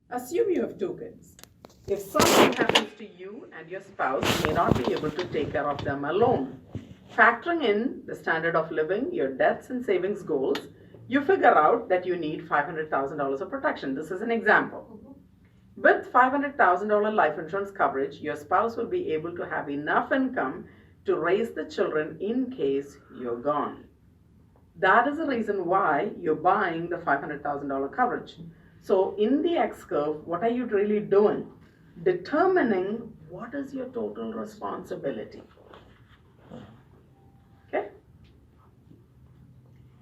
Assume you have 2 kids. If something happens to you and your spouse may not be able to take care of them alone, factoring in the standard of living, your debts and savings goals, you figure out that you need $500,000 of protection. This is an example. With $500,000 life insurance coverage, your spouse will be able to have enough income to raise the children in case you're gone. That is the reason why you're buying the $500,000 coverage. So in the X curve, what are you really doing? Determining what is your total responsibility. Okay?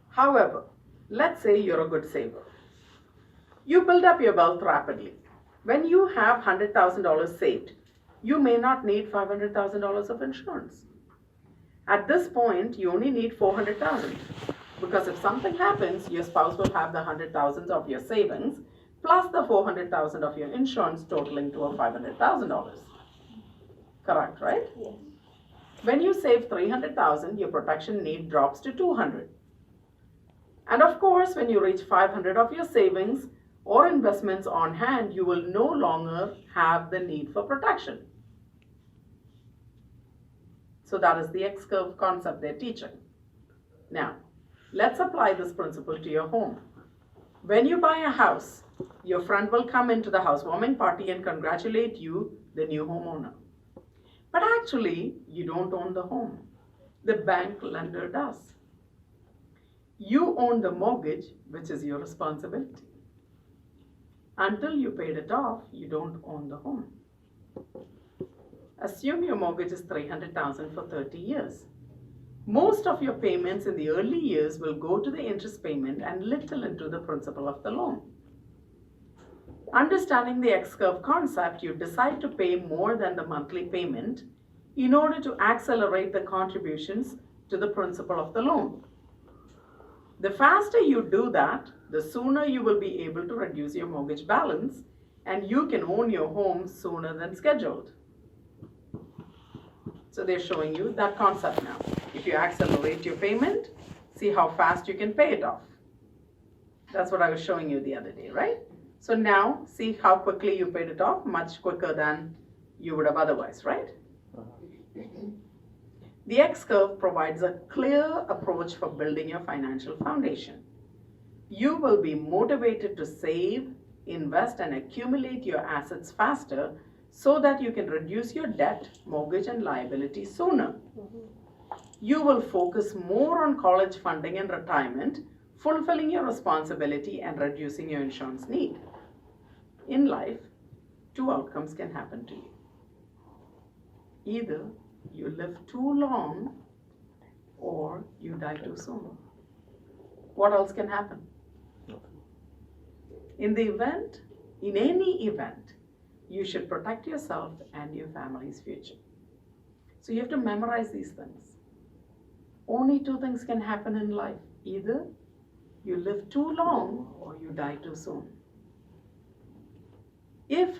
However, let's say you're a good saver. You build up your wealth rapidly. When you have $100,000 saved, you may not need $500,000 of insurance. At this point, you only need $400,000 because if something happens, your spouse will have the $100,000 of your savings plus the $400,000 of your insurance, totaling to a $500,000. Correct, right? Yes. When you save $300,000, your protection need drops to $200,000. And of course, when you reach $500,000 of your savings or investments on hand, you will no longer have the need for protection. So that is the X-curve concept they're teaching. Now, let's apply this principle to your home. When you buy a house, your friend will come into the housewarming party and congratulate you, the new homeowner. But actually, you don't own the home. The bank lender does. You own the mortgage, which is your responsibility. Until you paid it off, you don't own the home. Assume your mortgage is $300,000 for 30 years. Most of your payments in the early years will go to the interest payment and little into the principal of the loan. Understanding the X-curve concept, you decide to pay more than the monthly payment in order to accelerate the contributions to the principal of the loan. The faster you do that, the sooner you will be able to reduce your mortgage balance and you can own your home sooner than scheduled. So they're showing you that concept now. If you accelerate your payment, see how fast you can pay it off. That's what I was showing you the other day, right? So now see how quickly you paid it off, much quicker than you would have otherwise, right? The X-curve provides a clear approach for building your financial foundation. You will be motivated to save, invest, and accumulate your assets faster so that you can reduce your debt, mortgage, and liability sooner. You will focus more on college funding and retirement, fulfilling your responsibility and reducing your insurance need. In life, 2 outcomes can happen to you. Either you live too long or you die too soon. What else can happen? In any event, you should protect yourself and your family's future. So you have to memorize these things. Only 2 things can happen in life. Either you live too long or you die too soon. If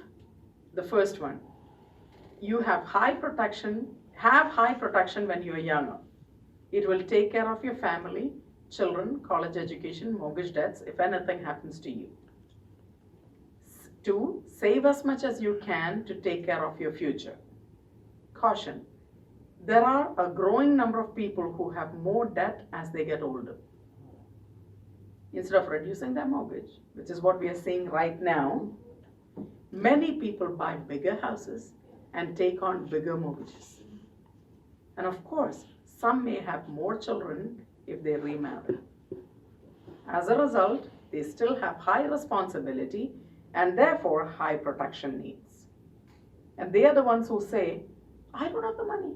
the first one, you have high protection when you're younger, it will take care of your family, children, college education, mortgage debts, if anything happens to you. 2, save as much as you can to take care of your future. Caution, there are a growing number of people who have more debt as they get older. Instead of reducing their mortgage, which is what we are seeing right now, many people buy bigger houses and take on bigger mortgages. And of course, some may have more children if they remarry. As a result, they still have high responsibility and therefore high protection needs. And they are the ones who say, I don't have the money.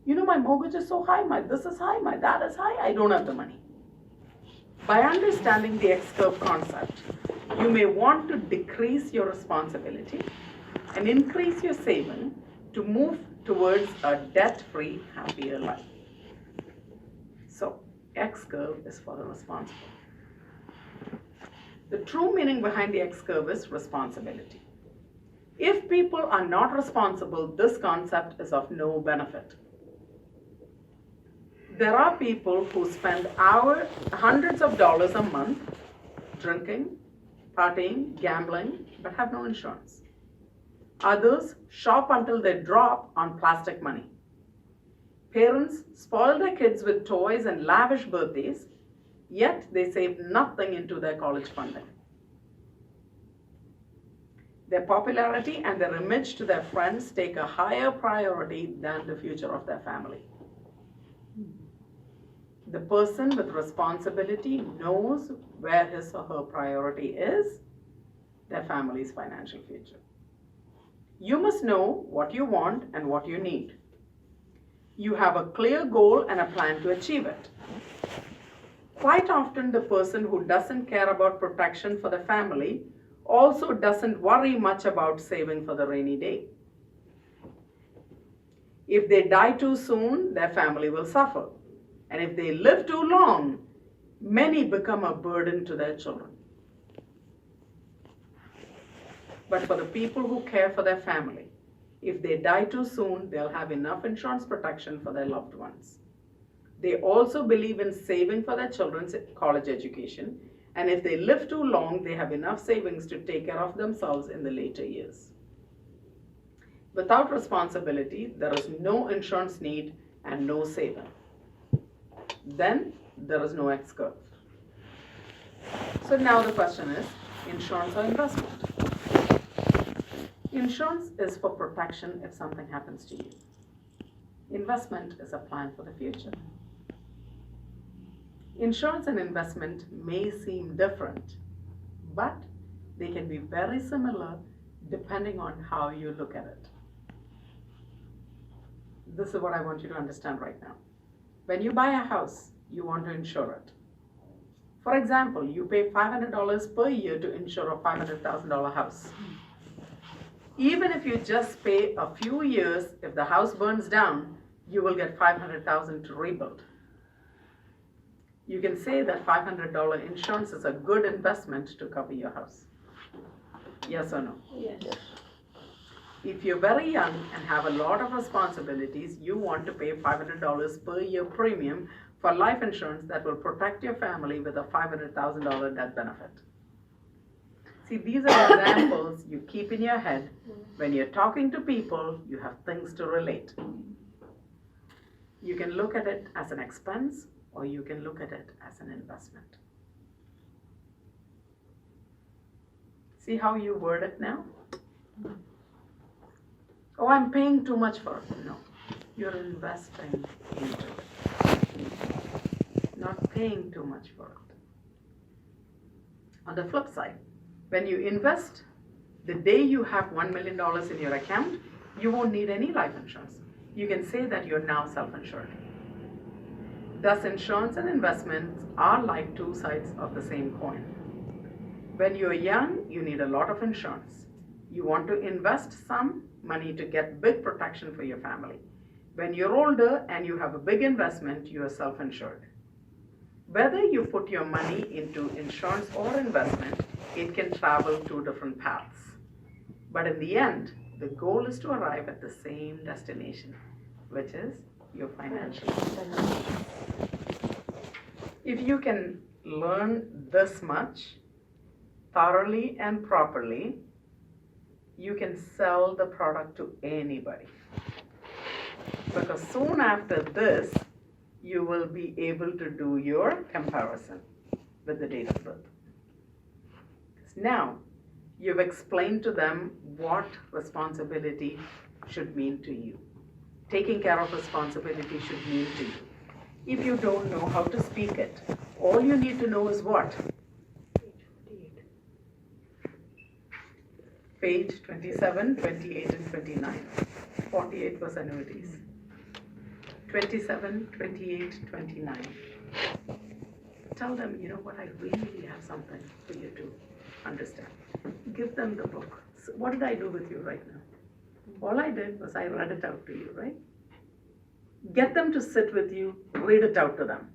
You know, my mortgage is so high, my this is high, my that is high, I don't have the money. By understanding the X-curve concept, you may want to decrease your responsibility and increase your saving to move towards a debt-free, happier life. So, X-curve is for the responsible. The true meaning behind the X-curve is responsibility. If people are not responsible, this concept is of no benefit. There are people who spend hundreds of dollars a month drinking, partying, gambling, but have no insurance. Others shop until they drop on plastic money. Parents spoil their kids with toys and lavish birthdays, yet they save nothing into their college funding. Their popularity and their image to their friends take a higher priority than the future of their family. The person with responsibility knows where his or her priority is, their family's financial future. You must know what you want and what you need. You have a clear goal and a plan to achieve it. Quite often, the person who doesn't care about protection for the family also doesn't worry much about saving for the rainy day. If they die too soon, their family will suffer. And if they live too long, many become a burden to their children. But for the people who care for their family, if they die too soon, they'll have enough insurance protection for their loved ones. They also believe in saving for their children's college education, and if they live too long, they have enough savings to take care of themselves in the later years. Without responsibility, there is no insurance need and no saving. Then there is no X curve. So now the question is, insurance or investment? Insurance is for protection if something happens to you. Investment is a plan for the future. Insurance and investment may seem different, but they can be very similar depending on how you look at it. This is what I want you to understand right now. When you buy a house, you want to insure it. For example, you pay $500 per year to insure a $500,000 house. Even if you just pay a few years, if the house burns down, you will get $500,000 to rebuild. You can say that $500 insurance is a good investment to cover your house. Yes or no? Yes. If you're very young and have a lot of responsibilities, you want to pay $500 per year premium for life insurance that will protect your family with a $500,000 death benefit. See, these are examples you keep in your head. When you're talking to people, you have things to relate. You can look at it as an expense, or you can look at it as an investment. See how you word it now? Oh, I'm paying too much for it. No, you're investing into it, not paying too much for it. On the flip side, when you invest, the day you have $1 million in your account, you won't need any life insurance. You can say that you're now self-insured. Thus, insurance and investments are like two sides of the same coin. When you're young, you need a lot of insurance. You want to invest some money to get big protection for your family. When you're older and you have a big investment, you are self-insured. Whether you put your money into insurance or investment, it can travel two different paths. But in the end, the goal is to arrive at the same destination, which is your financial independence. If you can learn this much thoroughly and properly, you can sell the product to anybody. Because soon after this, you will be able to do your comparison with the date of birth. Now, you've explained to them what responsibility should mean to you. Taking care of responsibility should mean to you. If you don't know how to speak it, all you need to know is what? Page 27, 28, and 29. 48 was annuities. 27, 28, 29. Tell them, you know what, I really have something for you to understand. Give them the book. So what did I do with you right now? All I did was I read it out to you, right? Get them to sit with you, read it out to them.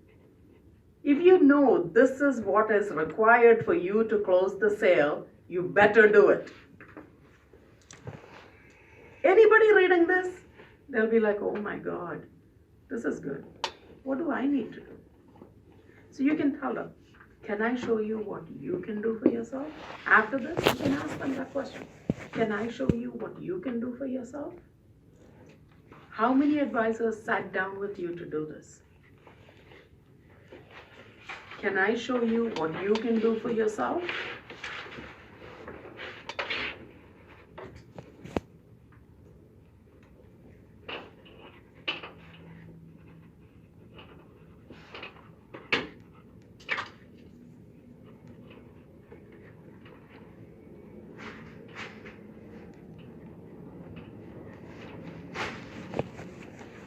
If you know this is what is required for you to close the sale, you better do it. Anybody reading this, they'll be like, oh my God, this is good. What do I need to do? So you can tell them, Can I show you what you can do for yourself? After this, you can ask them that question. Can I show you what you can do for yourself? How many advisors sat down with you to do this? Can I show you what you can do for yourself?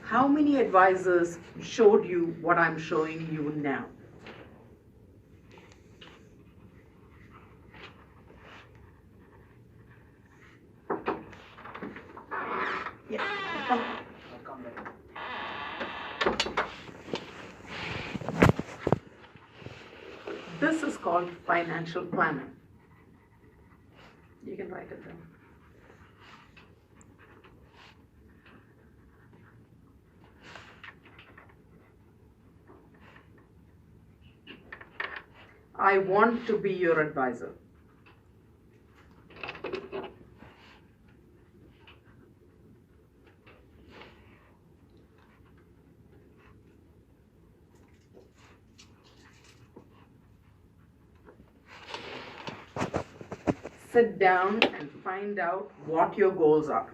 How many advisors showed you what I'm showing you now? Yeah, come. I'll come back. This is called financial planning. You can write it down. I want to be your advisor. Sit down and find out what your goals are.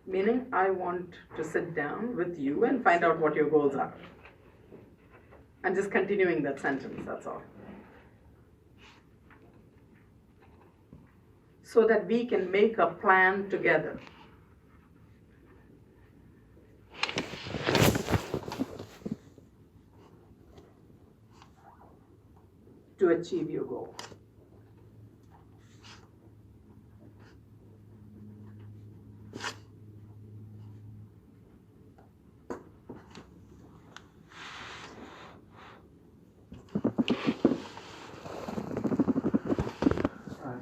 Meaning, I want to sit down with you and find out what your goals are. I'm just continuing that sentence, that's all. So that we can make a plan together. To achieve your goal.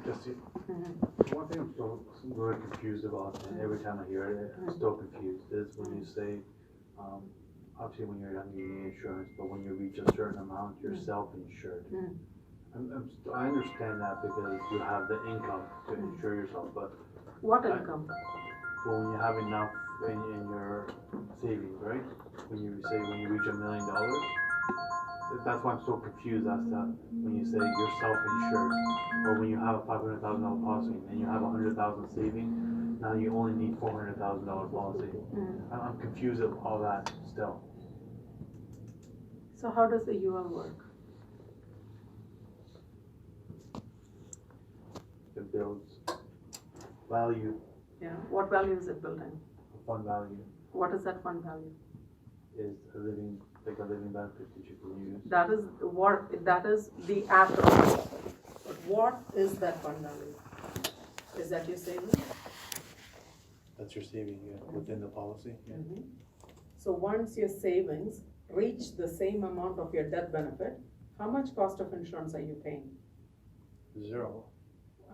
Jessy, one thing I'm still very confused about, and every time I hear it, I'm still confused, is when you say, obviously when you're young you need insurance, but when you reach a certain amount, you're self-insured. I understand that because you have the income to insure yourself, but What income? when you have enough in your savings, right? When you reach $1 million, that's why I'm so confused as to when you say you're self-insured, or when you have a $500,000 policy and you have $100,000 saving, now you only need $400,000 policy. I'm confused of all that still. So how does the UL work? It builds value, Yeah. What value is it building? fund value What is that fund value? is a living benefit that you can use. That is the aftermath of it. But what is that fund value? Is that your savings? That's your saving within the policy. Yeah. So once your savings reach the same amount of your death benefit, how much cost of insurance are you paying? 0.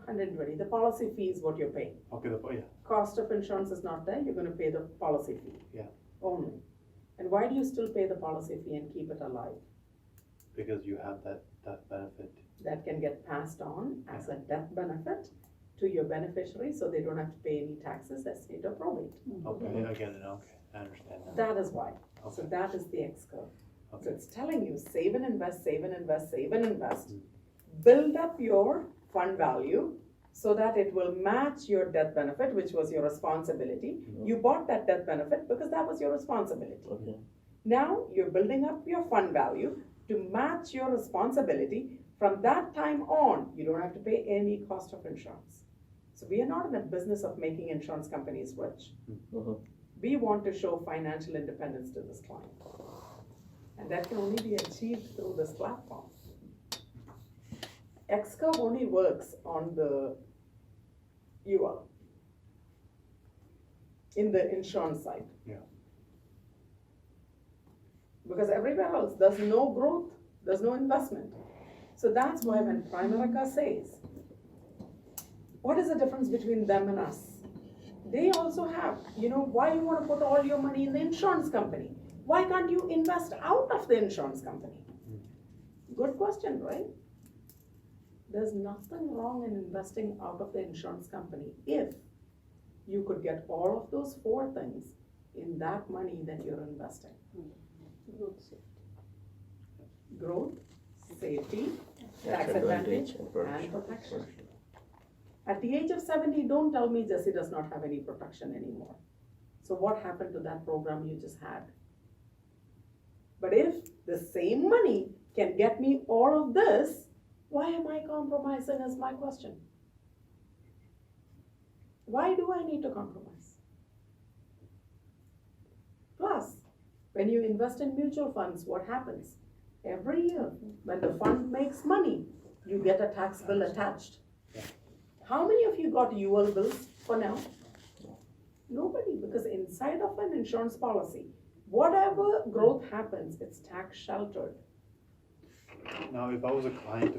120. The policy fee is what you're paying. Okay, yeah. Cost of insurance is not there, you're going to pay the policy fee. Yeah. Only. And why do you still pay the policy fee and keep it alive? Because you have that benefit. That can get passed on as a death benefit to your beneficiary, so they don't have to pay any taxes, estate or probate. Okay, I get it. Okay, I understand that. That is why. Okay. So that is the X curve. Okay. So it's telling you save and invest, save and invest, save and invest. Build up your fund value so that it will match your death benefit, which was your responsibility. You bought that death benefit because that was your responsibility. Okay. Now you're building up your fund value to match your responsibility. From that time on, you don't have to pay any cost of insurance. So we are not in the business of making insurance companies rich. We want to show financial independence to this client. And that can only be achieved through this platform. X-curve only works on the UL, in the insurance side. Yeah. Because everywhere else, there's no growth, there's no investment. So that's why when Primerica says, what is the difference between them and us? They also have, why you want to put all your money in the insurance company? Why can't you invest out of the insurance company? Good question, right? There's nothing wrong in investing out of the insurance company if you could get all of those 4 things in that money that you're investing. Growth, safety, tax advantage, and protection. At the age of 70, don't tell me Jessy does not have any protection anymore. So what happened to that program you just had? But if the same money can get me all of this, why am I compromising is my question. Why do I need to compromise? Plus, when you invest in mutual funds, what happens? Every year, when the fund makes money, you get a tax bill attached. How many of you got UL bills for now? Nobody, because inside of an insurance policy, whatever growth happens, it's tax sheltered. Now, if I was a client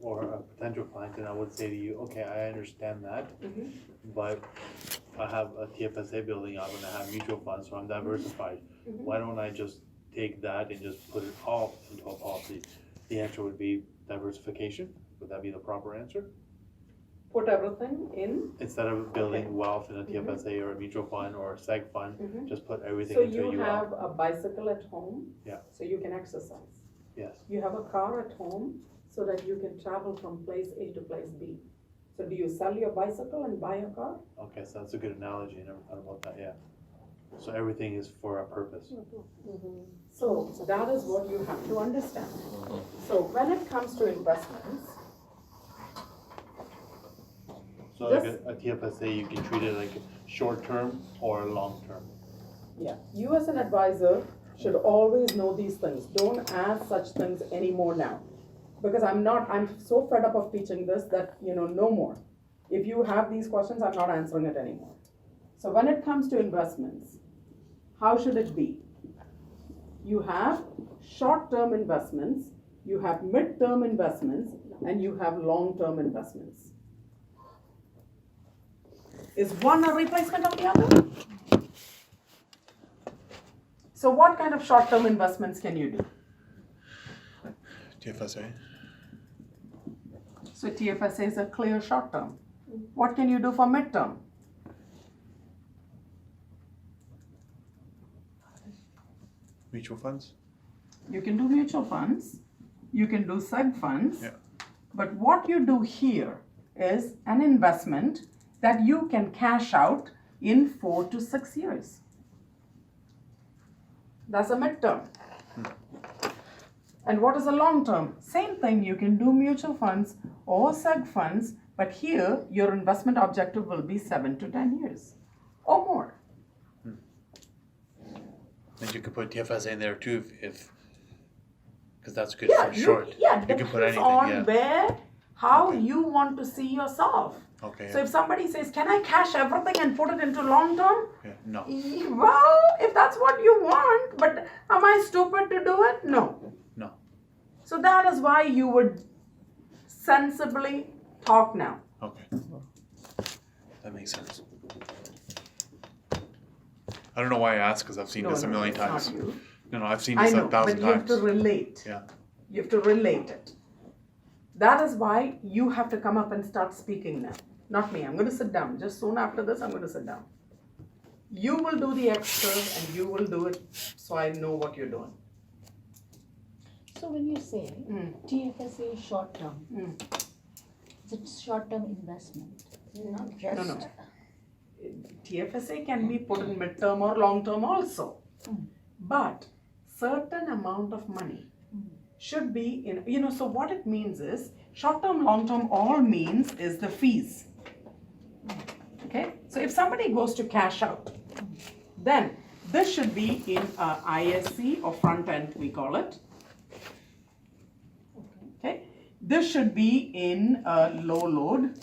or a potential client, then I would say to you, okay, I understand that, but I have a TFSA building up and I have mutual funds, so I'm diversified. Why don't I just take that and just put it all into a policy? The answer would be diversification. Would that be the proper answer? Put everything in. Instead of building wealth in a TFSA or a mutual fund or a seg fund, just put everything So into a UL. you have a bicycle at home, Yeah. so you can exercise. Yes. You have a car at home so that you can travel from place A to place B. So do you sell your bicycle and buy a car? Okay, so that's a good analogy. I never thought about that, yeah. So everything is for a purpose. So that is what you have to understand. So when it comes to investments, So like a TFSA, you can treat it like short term or long term. yeah, you as an advisor should always know these things. Don't ask such things anymore now. Because I'm so fed up of teaching this that, no more. If you have these questions, I'm not answering it anymore. So when it comes to investments, how should it be? You have short-term investments, you have mid-term investments, and you have long-term investments. Is one a replacement of the other? So what kind of short-term investments can you do? TFSA. So TFSA is a clear short-term. What can you do for mid-term? Mutual funds. You can do mutual funds, you can do seg funds, Yeah. but what you do here is an investment that you can cash out in 4 to 6 years. That's a midterm. And what is a long term? Same thing, you can do mutual funds or seg funds, but here your investment objective will be 7 to 10 years or more. And you could put TFSA in there too if because that's good Yeah, for short. Yeah, You can put depends anything, on yeah. how Okay. you want to see yourself. Okay. So if somebody says, can I cash everything and put it into long term? Yeah. No. Well, if that's what you want, but am I stupid to do it? No. No. So that is why you would sensibly talk now. Okay. That makes sense. I don't know why I asked because I've seen this a million it's times. not you. No, I've seen I this know, a thousand but you have times. to relate. Yeah. You have to relate it. That is why you have to come up and start speaking now. Not me. I'm going to sit down. Just soon after this, I'm going to sit down. You will do the X-curve and you will do it so I know what you're doing. So when you say TFSA short term, it's a short term investment, not just. No. TFSA can be put in mid-term or long-term also. But certain amount of money should be in, so what it means is, short-term, long-term all means is the fees. Okay, so if somebody goes to cash out, then this should be in ISC or front end, we call it. Okay, this should be in low load,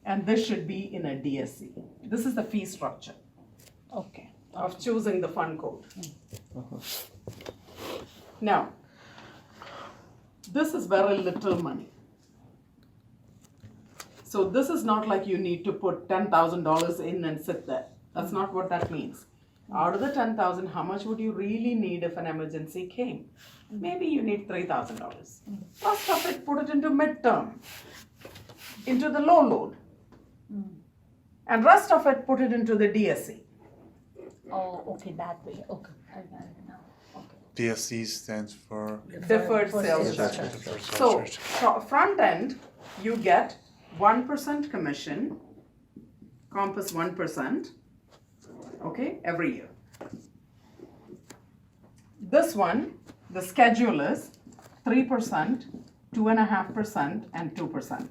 and this should be in a DSC. This is the fee structure Okay. of choosing the fund code. Now, this is very little money. So this is not like you need to put $10,000 in and sit there. That's not what that means. Out of the 10,000, how much would you really need if an emergency came? Maybe you need $3,000. First of it, put it into midterm, into the low load. And rest of it, put it into the DSC. Oh, okay, that way, okay, I got it now, okay. DSC stands for Deferred For sales sales charge. charge. So, front end, you get 1% commission, comp is 1%, okay, every year. This one, the schedule is 3%, 2.5%, and 2%.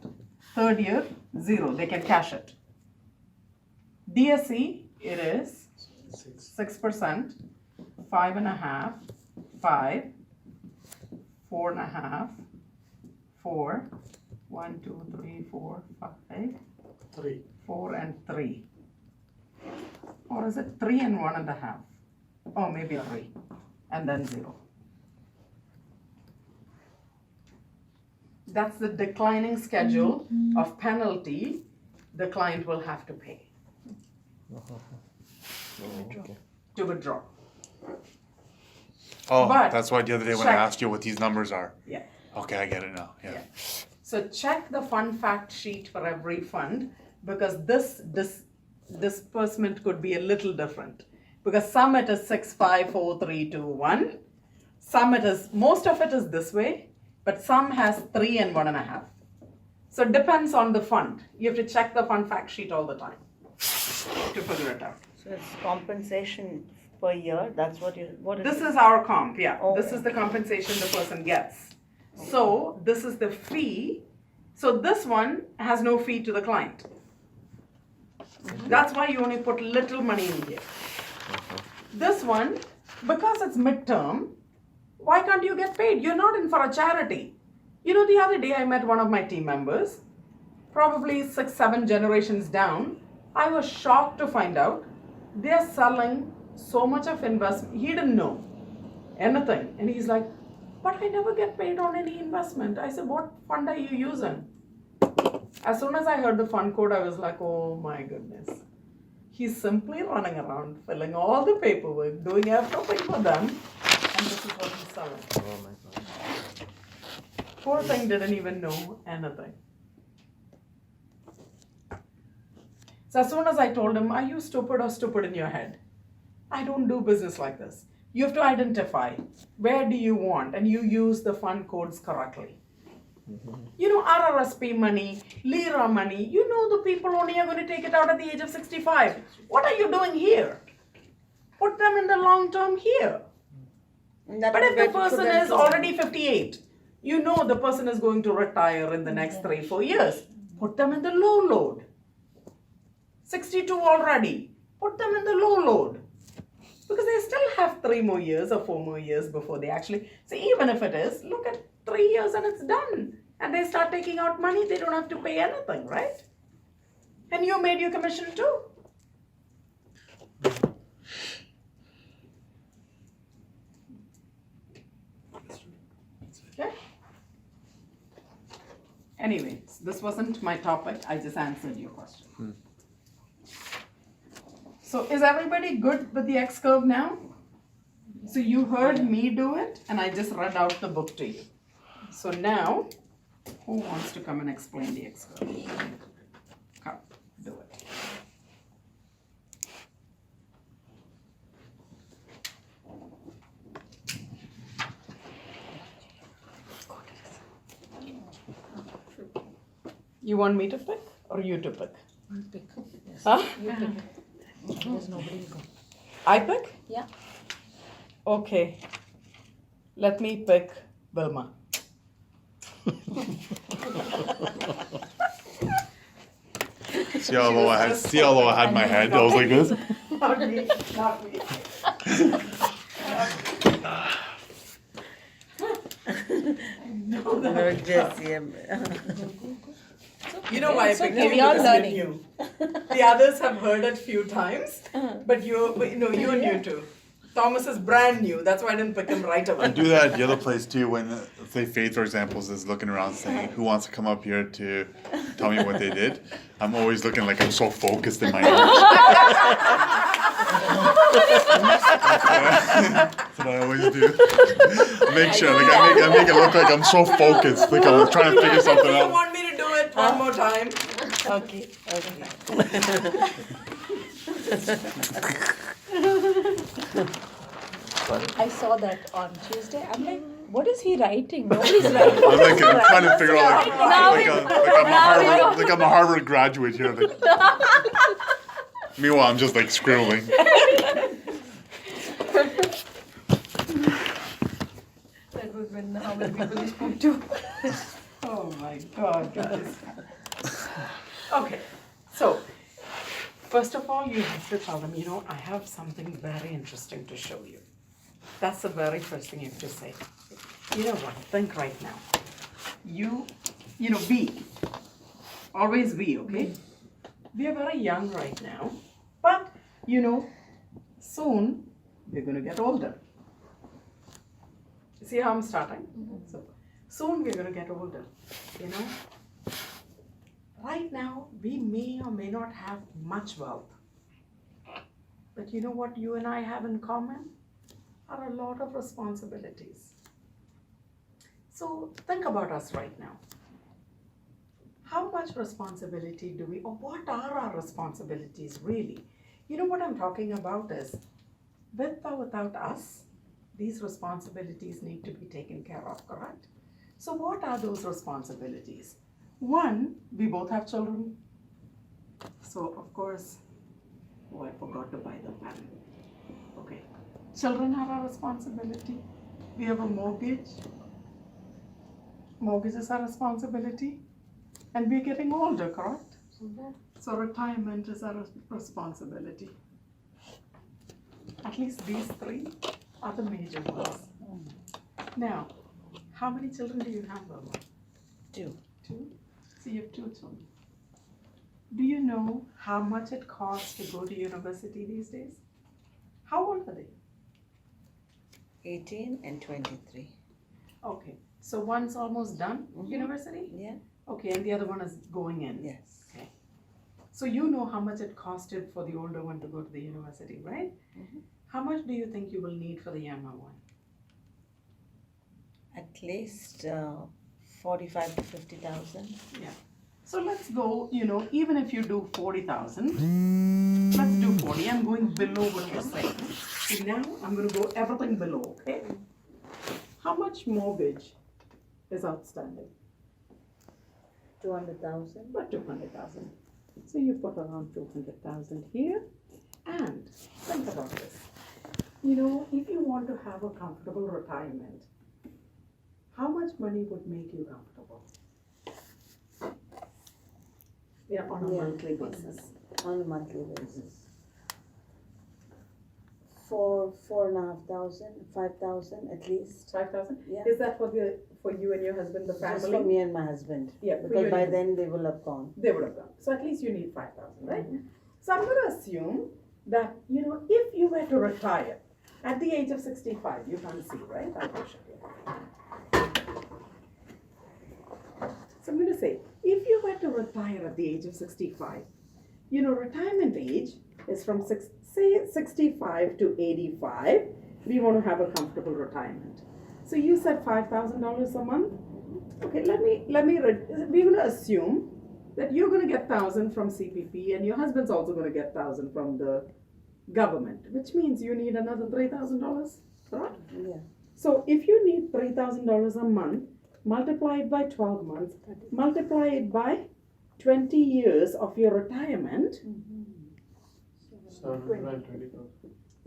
Third year, 0, they can cash it. DSC, it is 6%, 5.5%, 5, 4.5%, 4, 1, 2, 3, 4, 5, 3. 4 and 3. Or is it 3 and 1.5? Oh, maybe 3. And then 0. That's the declining schedule of penalty the client will have to pay to withdraw. Oh, But that's why the other day when I check. asked you what these numbers are. Yeah. Okay, I get it now. Yeah. Yeah. So check the fund fact sheet for every fund because this disbursement could be a little different. Because some it is 6, 5, 4, 3, 2, 1. Some it is, most of it is this way, but some has 3 and 1.5. So it depends on the fund. You have to check the fund fact sheet all the time to figure it out. So it's compensation per year, that's what what is This it? is our comp, yeah. Oh. This is the compensation the person gets. So this is the fee. So this one has no fee to the client. That's why you only put little money in here. This one, because it's midterm, why can't you get paid? You're not in for a charity. You know, the other day I met one of my team members, probably 6, 7 generations down. I was shocked to find out they're selling so much of investment. He didn't know anything. And he's like, but I never get paid on any investment. I said, what fund are you using? As soon as I heard the fund code, I was like, oh my goodness. He's simply running around, filling all the paperwork, doing everything for them. And this is what he's selling. Oh my God. Poor thing didn't even know anything. So as soon as I told him, are you stupid or stupid in your head? I don't do business like this. You have to identify where do you want and you use the fund codes correctly. You know, RRSP money, Lira money, you know the people only are going to take it out at the age of 65. What are you doing here? Put them in the long term here. That But is if the better for person them is to- already 58, you know the person is going to retire in the next 3-4 years. Put them in the low load. 62 already. Put them in the low load. Because they still have 3 more years or 4 more years before they actually. So even if it is, look at 3 years and it's done. And they start taking out money, they don't have to pay anything, right? And you made your commission too. Okay? Anyways, this wasn't my topic, I just answered your question. So is everybody good with the X curve now? So you heard me do it and I just read out the book to you. So now, who wants to come and explain the X curve? Come, do it. You want me to pick or you to pick? You pick, yes. Huh? You pick it. There's nobody to go. I pick? Yeah. Okay. Let me pick Wilma. See how low I had my head? I was like this. Not me, not me. No, Jessy, You know why I It's picked okay, you we are because learning. you're new. The others have heard it few times, but you're new too. Thomas is brand new. That's why I didn't pick him right away. I do that at the other place too when, say, Faith, for example, is looking around saying, who wants to come up here to tell me what they did? I'm always looking like I'm so focused in my English. That's what I always do. Make sure, like I make it look like I'm so focused, like I'm trying to figure something Do you out. want me to do it one more time? Okay. I saw that on Tuesday. I'm like, what is he writing? Nobody's writing. I'm trying to figure out Now like I'm a Harvard graduate here. Like. Meanwhile, I'm just like scribbling. That was when how many people you spoke to. Oh my God, guys. Okay, so first of all, you have to tell them, I have something very interesting to show you. That's the very first thing you have to say. You know what? Think right now. We. Always we, okay? We are very young right now, but soon we're going to get older. See how I'm starting? So soon we're going to get older, Right now, we may or may not have much wealth. But you know what you and I have in common? Are a lot of responsibilities. So think about us right now. How much responsibility do we, or what are our responsibilities really? You know what I'm talking about is, with or without us, these responsibilities need to be taken care of, correct? So what are those responsibilities? One, we both have children. So of course, I forgot to buy the pen. Okay, children have a responsibility. We have a mortgage. Mortgage is our responsibility. And we're getting older, correct? So retirement is our responsibility. At least these three are the major ones. Now, how many children do you have, Vilma? 2. 2? So you have 2 children. Do you know how much it costs to go to university these days? How old are they? 18 and 23. Okay, so one's almost done university? Yeah. Okay, and the other one is going in? Yes. Okay. So you know how much it costed for the older one to go to the university, right? How much do you think you will need for the younger one? At least 45 to 50,000. Yeah. So let's go, even if you do 40,000, let's do 40. I'm going below what you're saying. So now I'm going to go everything below, okay? How much mortgage is outstanding? 200,000. About 200,000. So you put around 200,000 here. And think about this. If you want to have a comfortable retirement, how much money would make you comfortable? Yeah, on a monthly basis. On a monthly basis. 4,500, 5,000 at least. 5,000? Yeah. Is that for you and your husband, the family? Just for me and my husband. Yeah, for you Because and by your- then they will have gone. They would have gone. So at least you need 5,000, right? So I'm going to assume that, if you were to retire at the age of 65, you can't see, right? I'll push it here. So I'm going to say, if you were to retire at the age of 65, retirement age is from 65 to 85. We want to have a comfortable retirement. So you said $5,000 a month. Okay, we're going to assume that you're going to get 1,000 from CPP and your husband's also going to get 1,000 from the government, which means you need another $3,000, correct? Yeah. So if you need $3,000 a month, multiply it by 12 months, multiply it by 20 years of your retirement,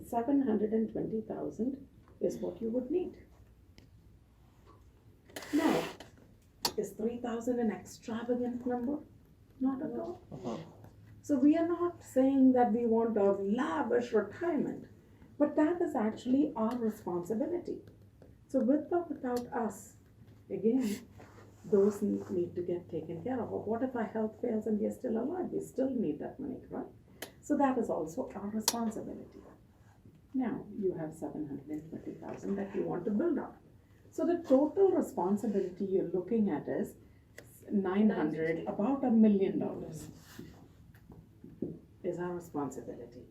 720,000 is what you would need. Now, is 3,000 an extravagant number? Not at all. So we are not saying that we want a lavish retirement, but that is actually our responsibility. So with or without us, again, those need to get taken care of. Or what if our health fails and we are still alive? We still need that money, right? So that is also our responsibility. Now you have 720,000 that you want to build up. So the total responsibility you're looking at is 900, about $1 million is our responsibility.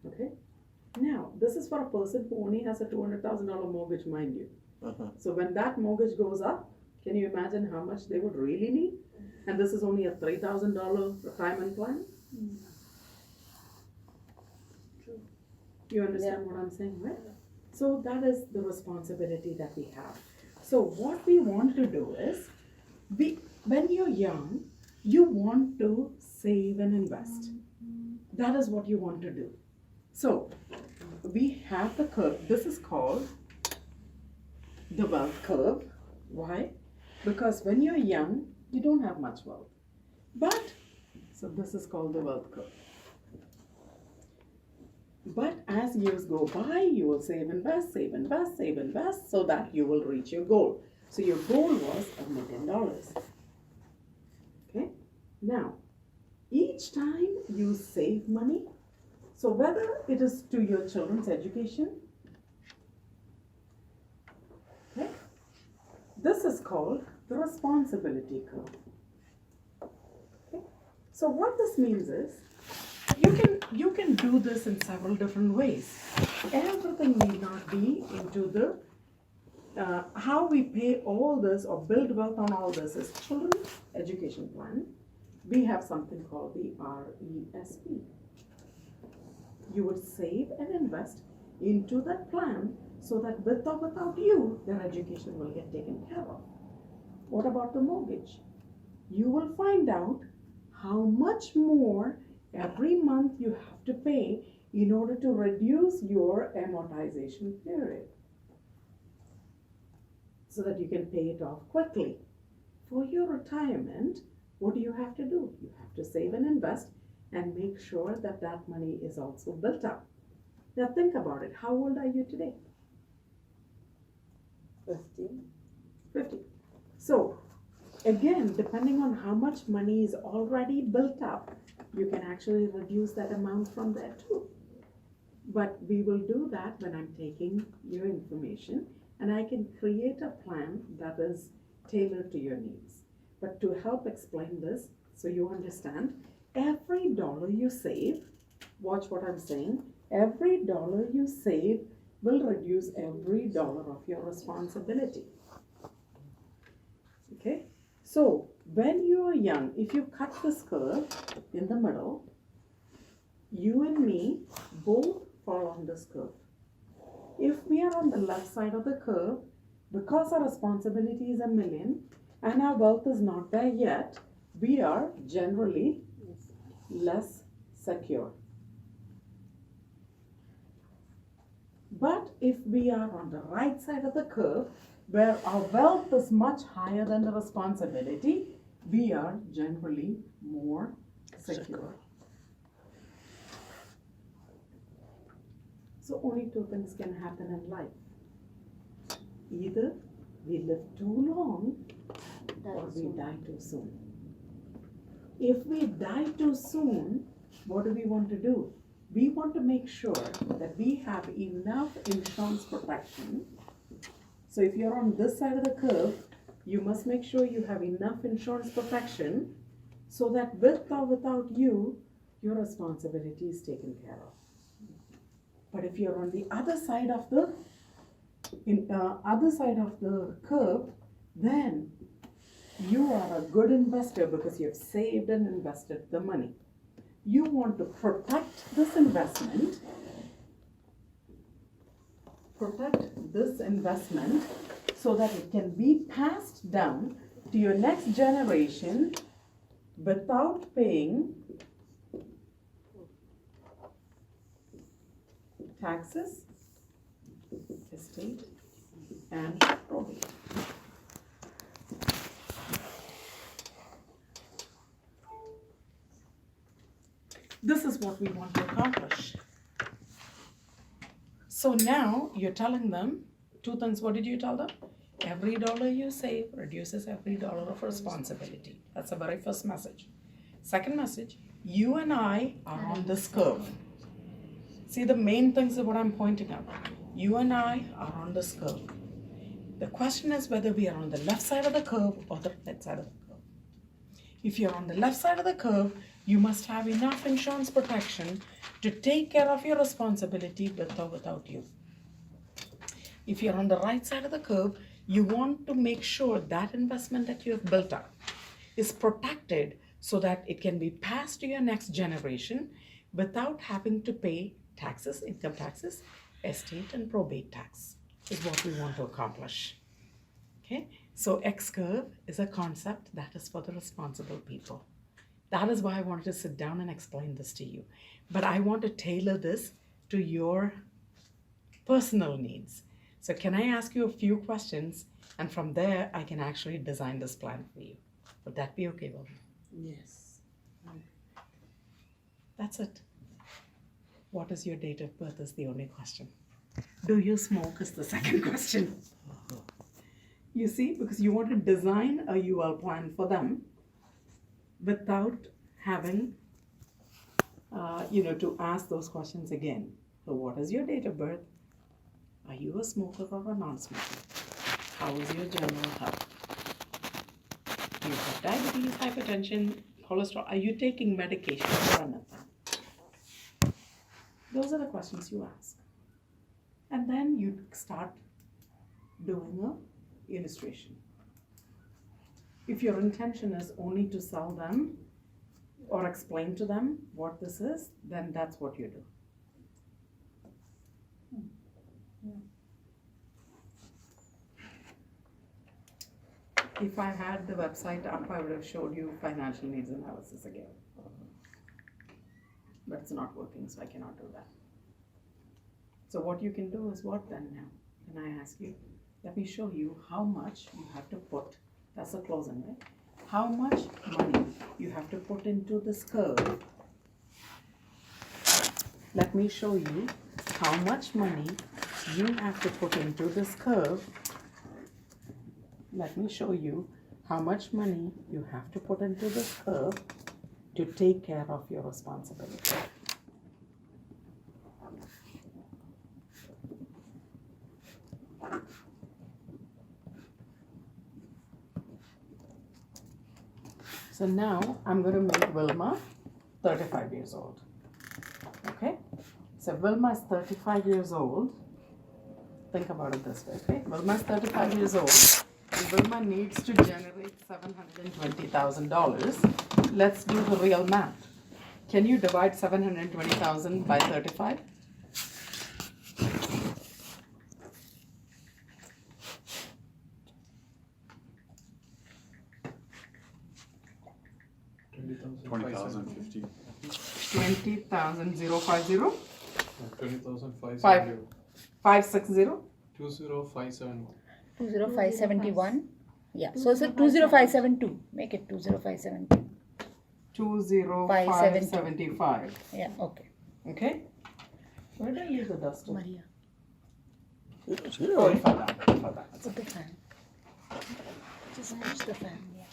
Okay? Now, this is for a person who only has a $200,000 mortgage, mind you. So when that mortgage goes up, can you imagine how much they would really need? And this is only a $3,000 retirement plan? You understand what I'm saying, right? So that is the responsibility that we have. So what we want to do is, when you're young, you want to save and invest. That is what you want to do. So we have the curve. This is called the wealth curve. Why? Because when you're young, you don't have much wealth. So this is called the wealth curve. But as years go by, you will save, invest, so that you will reach your goal. So your goal was $1 million. Okay? Now, each time you save money, so whether it is to your children's education, okay, this is called the responsibility curve. Okay? So what this means is, you can do this in several different ways. Everything need not be into the how we pay all this or build wealth on all this is children's education plan. We have something called the RESP. You would save and invest into that plan so that with or without you, their education will get taken care of. What about the mortgage? You will find out how much more every month you have to pay in order to reduce your amortization period so that you can pay it off quickly. For your retirement, what do you have to do? You have to save and invest and make sure that that money is also built up. Now think about it. How old are you today? 50. So again, depending on how much money is already built up, you can actually reduce that amount from there too. But we will do that when I'm taking your information and I can create a plan that is tailored to your needs. But to help explain this so you understand, every dollar you save, watch what I'm saying, every dollar you save will reduce every dollar of your responsibility. Okay? So, when you are young, if you cut this curve in the middle, you and me both fall on this curve. If we are on the left side of the curve, because our responsibility is $1 million and our wealth is not there yet, we are generally less secure. But if we are on the right side of the curve, where our wealth is much higher than the responsibility, we are generally more secure. So only two things can happen in life. Either we live too long or we die too soon. If we die too soon, what do we want to do? We want to make sure that we have enough insurance protection. So if you're on this side of the curve, you must make sure you have enough insurance protection so that with or without you, your responsibility is taken care of. But if you're on the other side of the curve, then you are a good investor because you've saved and invested the money. You want to protect this investment so that it can be passed down to your next generation without paying taxes, estate, and probate. This is what we want to accomplish. So now you're telling them two things. What did you tell them? Every dollar you save reduces every dollar of responsibility. That's the very first message. Second message, you and I are on this curve. See, the main things are what I'm pointing out. You and I are on this curve. The question is whether we are on the left side of the curve or the right side of the curve. If you're on the left side of the curve, you must have enough insurance protection to take care of your responsibility with or without you. If you're on the right side of the curve, you want to make sure that investment that you have built up is protected so that it can be passed to your next generation without having to pay taxes, income taxes, estate and probate tax is what we want to accomplish. Okay, so X curve is a concept that is for the responsible people. That is why I wanted to sit down and explain this to you. But I want to tailor this to your personal needs. So can I ask you a few questions, and from there I can actually design this plan for you. Would that be okay, Wilma? Yes. That's it. What is your date of birth is the only question. Do you smoke is the second question. You see, because you want to design a UL plan for them without having, to ask those questions again. So what is your date of birth? Are you a smoker or a non-smoker? How is your general health? Do you have diabetes, hypertension, cholesterol? Are you taking medication for anything? Those are the questions you ask. And then you start doing a illustration. If your intention is only to sell them or explain to them what this is, then that's what you do. If I had the website up, I would have showed you financial needs analysis again. But it's not working, so I cannot do that. So what you can do is what then now? Can I ask you? Let me show you how much you have to put. That's the closing, right? How much money you have to put into this curve. Let me show you how much money you have to put into this curve. Let me show you how much money you have to put into this curve to take care of your responsibility. So now I'm going to make Wilma 35 years old. Okay? So Wilma is 35 years old. Think about it this way, okay? Wilma is 35 years old. And Wilma needs to generate $720,000. Let's do the real math. Can you divide 720,000 by 35? $20,050. 20,050? 20,570. 560? 20571. 20571. Yeah, so it's 20572. Make it 20572. 20575. Yeah, okay. Okay? Where did I leave the duster? Maria, Oh, for that. put the fan. Just push the fan, yeah.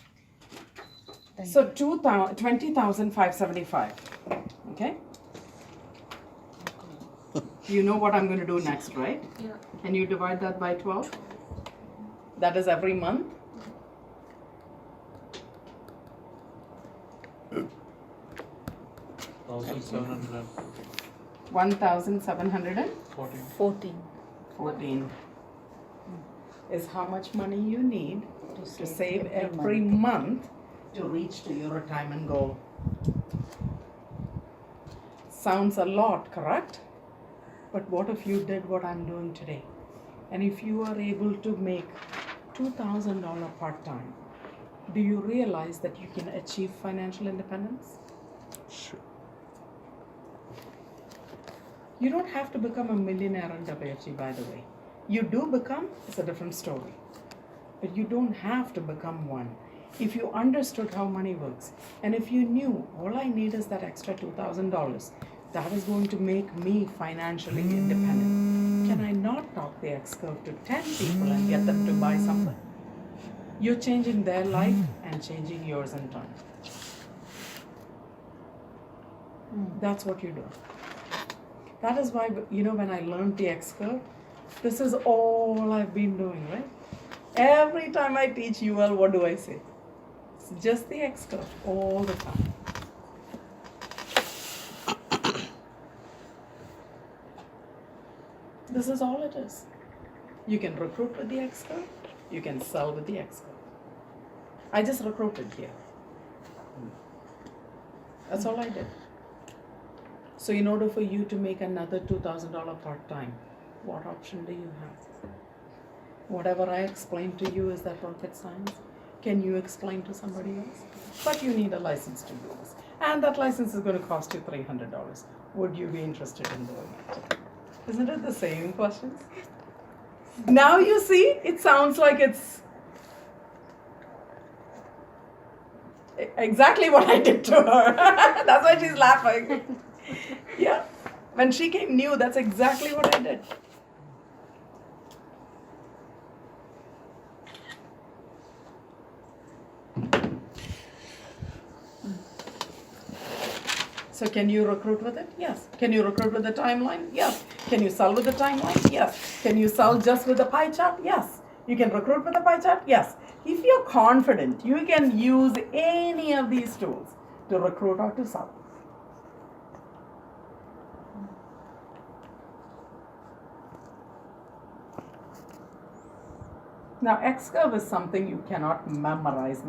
Thank So 20,575. Okay? You know what I'm going to do next, right? Yeah. Can you divide that by 12? That is every month. $1,714 14 is how much money you need to save every month. month to reach to your retirement goal. Sounds a lot, correct? But what if you did what I'm doing today? And if you are able to make $2,000 part-time, do you realize that you can achieve financial independence? Sure. You don't have to become a millionaire in WFG, by the way. You do become, it's a different story. But you don't have to become one. If you understood how money works, and if you knew all I need is that extra $2,000, that is going to make me financially independent. Can I not talk the X curve to 10 people and get them to buy something? You're changing their life and changing yours in turn. That's what you do. That is why, when I learned the X curve, this is all I've been doing, right? Every time I teach UL, what do I say? It's just the X curve all the time. This is all it is. You can recruit with the X curve, you can sell with the X curve. I just recruited here. That's all I did. So in order for you to make another $2,000 part-time, what option do you have? Whatever I explained to you, is that rocket science? Can you explain to somebody else? But you need a license to do this. And that license is going to cost you $300. Would you be interested in doing it? Isn't it the same questions? Now you see, it sounds like it's exactly what I did to her. That's why she's laughing. Yeah. When she came new, that's exactly what I did. So can you recruit with it? Yes. Can you recruit with the timeline? Yes. Can you sell with the timeline? Yes. Can you sell just with the pie chart? Yes. You can recruit with the pie chart? Yes. If you're confident, you can use any of these tools to recruit or to sell. Now, X-curve is something you cannot memorize.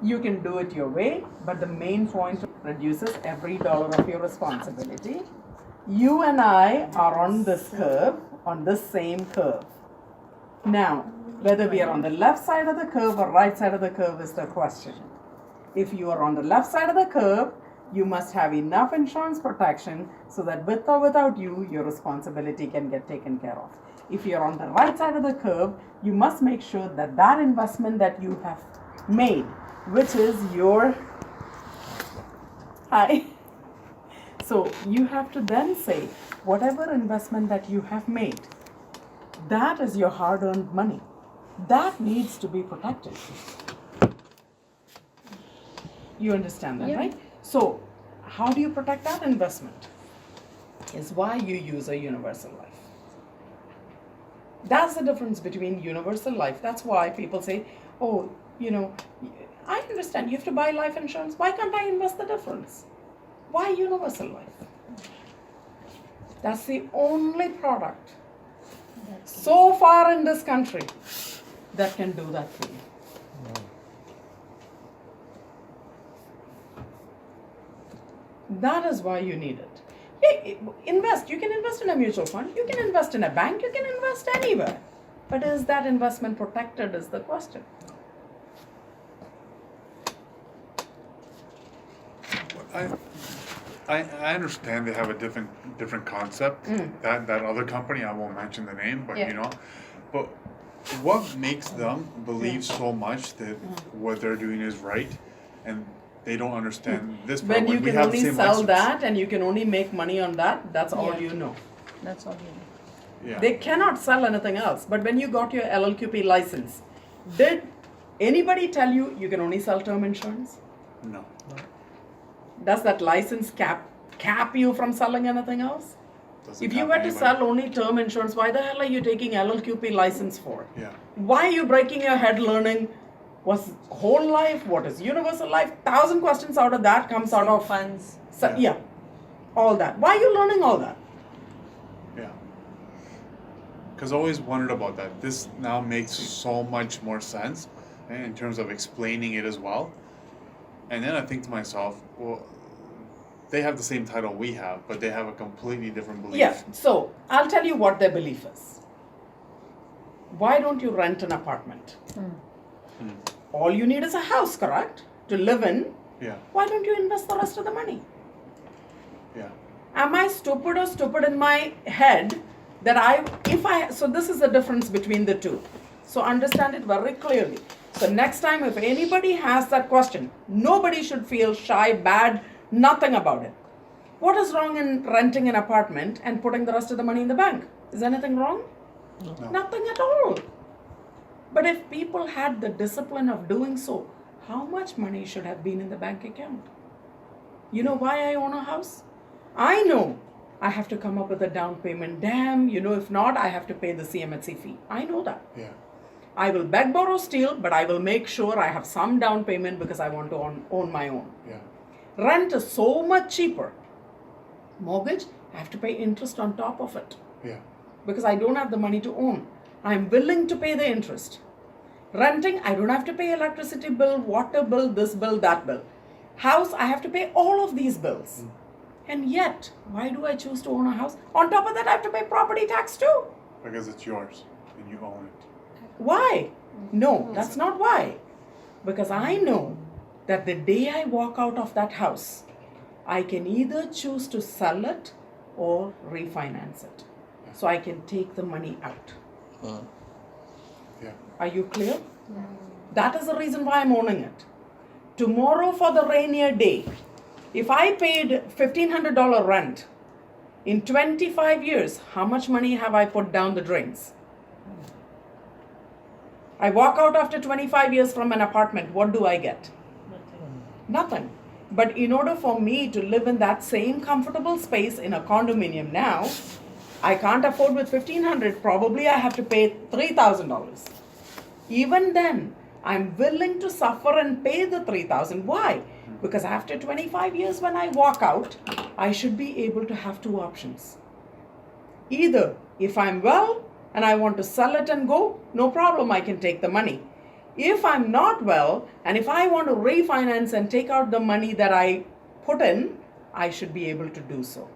You can do it your way, but the main point reduces every dollar of your responsibility. You and I are on this curve, on this same curve. Now, whether we are on the left side of the curve or right side of the curve is the question. If you are on the left side of the curve, you must have enough insurance protection so that with or without you, your responsibility can get taken care of. If you're on the right side of the curve, you must make sure that that investment that you have made, which is your hi. So you have to then say, whatever investment that you have made, that is your hard-earned money. That needs to be protected. You understand that, right? So how do you protect that investment? Is why you use a universal life. That's the difference between universal life. That's why people say, oh, I understand you have to buy life insurance. Why can't I invest the difference? Why universal life? That's the only product so far in this country that can do that for you. That is why you need it. Invest. You can invest in a mutual fund. You can invest in a bank. You can invest anywhere. But is that investment protected is the question. I understand they have a different concept. That other company, I won't mention the name, but but what makes them believe so much that what they're doing is right, and they don't understand this part. When you can only sell that and you can only make money on that, that's all you know. That's all you know. Yeah. They cannot sell anything else. But when you got your LLQP license, did anybody tell you you can only sell term insurance? No. Does that license cap you from selling anything else? If you were to sell only term insurance, why the hell are you taking LLQP license for? Yeah. Why are you breaking your head learning what's whole life, what is universal life? 1,000 questions out of that comes out of funds. So, all that. Why are you learning all that? Yeah. Because I always wondered about that. This now makes so much more sense in terms of explaining it as well. And then I think to myself, well, they have the same title we have, but they have a completely different belief. Yeah, so I'll tell you what their belief is. Why don't you rent an apartment? All you need is a house, correct? To live in. Yeah. Why don't you invest the rest of the money? Yeah. Am I stupid in my head that so this is the difference between the two. So understand it very clearly. So next time if anybody has that question, nobody should feel shy, bad, nothing about it. What is wrong in renting an apartment and putting the rest of the money in the bank? Is anything wrong? No. Nothing at all. But if people had the discipline of doing so, how much money should have been in the bank account? You know why I own a house? I know I have to come up with a down payment. Damn, if not, I have to pay the CMHC fee. I know that. Yeah. I will beg, borrow, steal, but I will make sure I have some down payment because I want to own my own. Yeah. Rent is so much cheaper. Mortgage, I have to pay interest on top of it Yeah. because I don't have the money to own. I'm willing to pay the interest. Renting, I don't have to pay electricity bill, water bill, this bill, that bill. House, I have to pay all of these bills. And yet, why do I choose to own a house? On top of that, I have to pay property tax too. Because it's yours and you own it. Why? No, that's not why. Because I know that the day I walk out of that house, I can either choose to sell it or refinance it. So I can take the money out. Yeah. Are you clear? That is the reason why I'm owning it. Tomorrow for the rainier day, if I paid $1,500 rent, in 25 years, how much money have I put down the drains? I walk out after 25 years from an apartment, what do I get? Nothing. But in order for me to live in that same comfortable space in a condominium now, I can't afford with $1,500, probably I have to pay $3,000. Even then, I'm willing to suffer and pay the $3,000. Why? Because after 25 years when I walk out, I should be able to have two options. Either if I'm well and I want to sell it and go, no problem, I can take the money. If I'm not well and if I want to refinance and take out the money that I put in, I should be able to do so.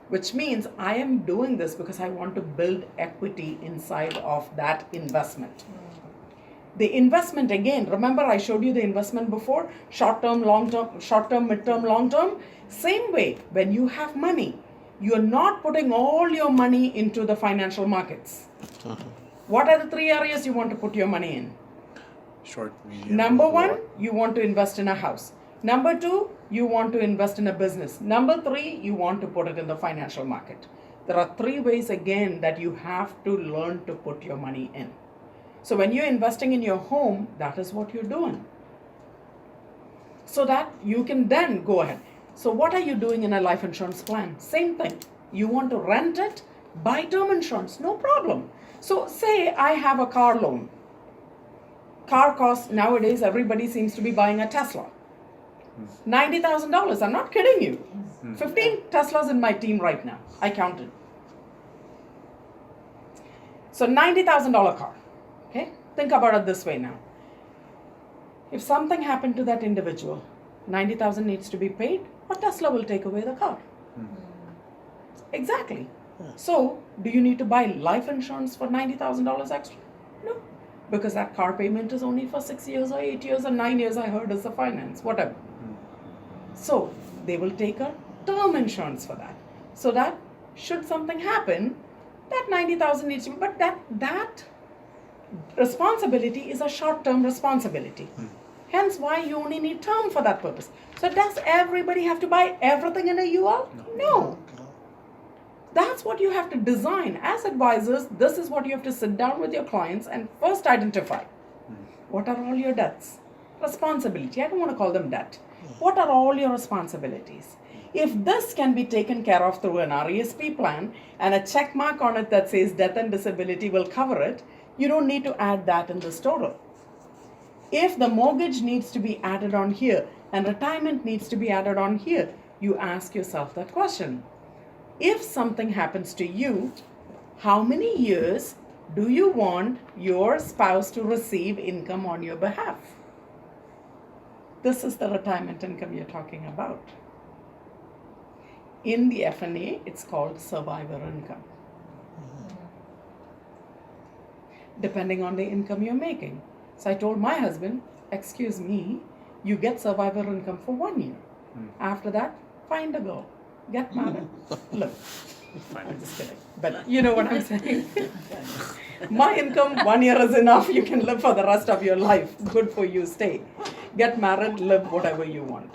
Which means I am doing this because I want to build equity inside of that investment. The investment, again, remember I showed you the investment before, short-term, long-term, short-term, mid-term, long-term. Same way, when you have money, you're not putting all your money into the financial markets. What are the three areas you want to put your money in? Short, medium. Number long. one, you want to invest in a house. Number two, you want to invest in a business. Number three, you want to put it in the financial market. There are three ways again that you have to learn to put your money in. So when you're investing in your home, that is what you're doing. So that you can then go ahead. So what are you doing in a life insurance plan? Same thing. You want to rent it, buy term insurance, no problem. So say I have a car loan. Car costs nowadays, everybody seems to be buying a Tesla. $90,000, I'm not kidding you. 15 Teslas in my team right now, I counted. So $90,000 car, okay? Think about it this way now. If something happened to that individual, $90,000 needs to be paid, or Tesla will take away the car. Exactly. So, do you need to buy life insurance for $90,000 extra? No. Because that car payment is only for 6 years or 8 years or 9 years, I heard, is the finance, whatever. So, they will take a term insurance for that. So that, should something happen, that $90,000 needs to be, but that responsibility is a short-term responsibility. Hence why you only need term for that purpose. So does everybody have to buy everything in a UL? No. That's what you have to design. As advisors, this is what you have to sit down with your clients and first identify. What are all your debts? Responsibility. I don't want to call them debt. What are all your responsibilities? If this can be taken care of through an RESP plan and a check mark on it that says death and disability will cover it, you don't need to add that in this total. If the mortgage needs to be added on here and retirement needs to be added on here, you ask yourself that question. If something happens to you, how many years do you want your spouse to receive income on your behalf? This is the retirement income you're talking about. In the FNA, it's called survivor income. Depending on the income you're making. So I told my husband, excuse me, you get survivor income for 1 year. After that, find a girl, get married, live. I'm just kidding, but you know what I'm saying. My income, 1 year is enough. You can live for the rest of your life. Good for you, stay. Get married, live whatever you want.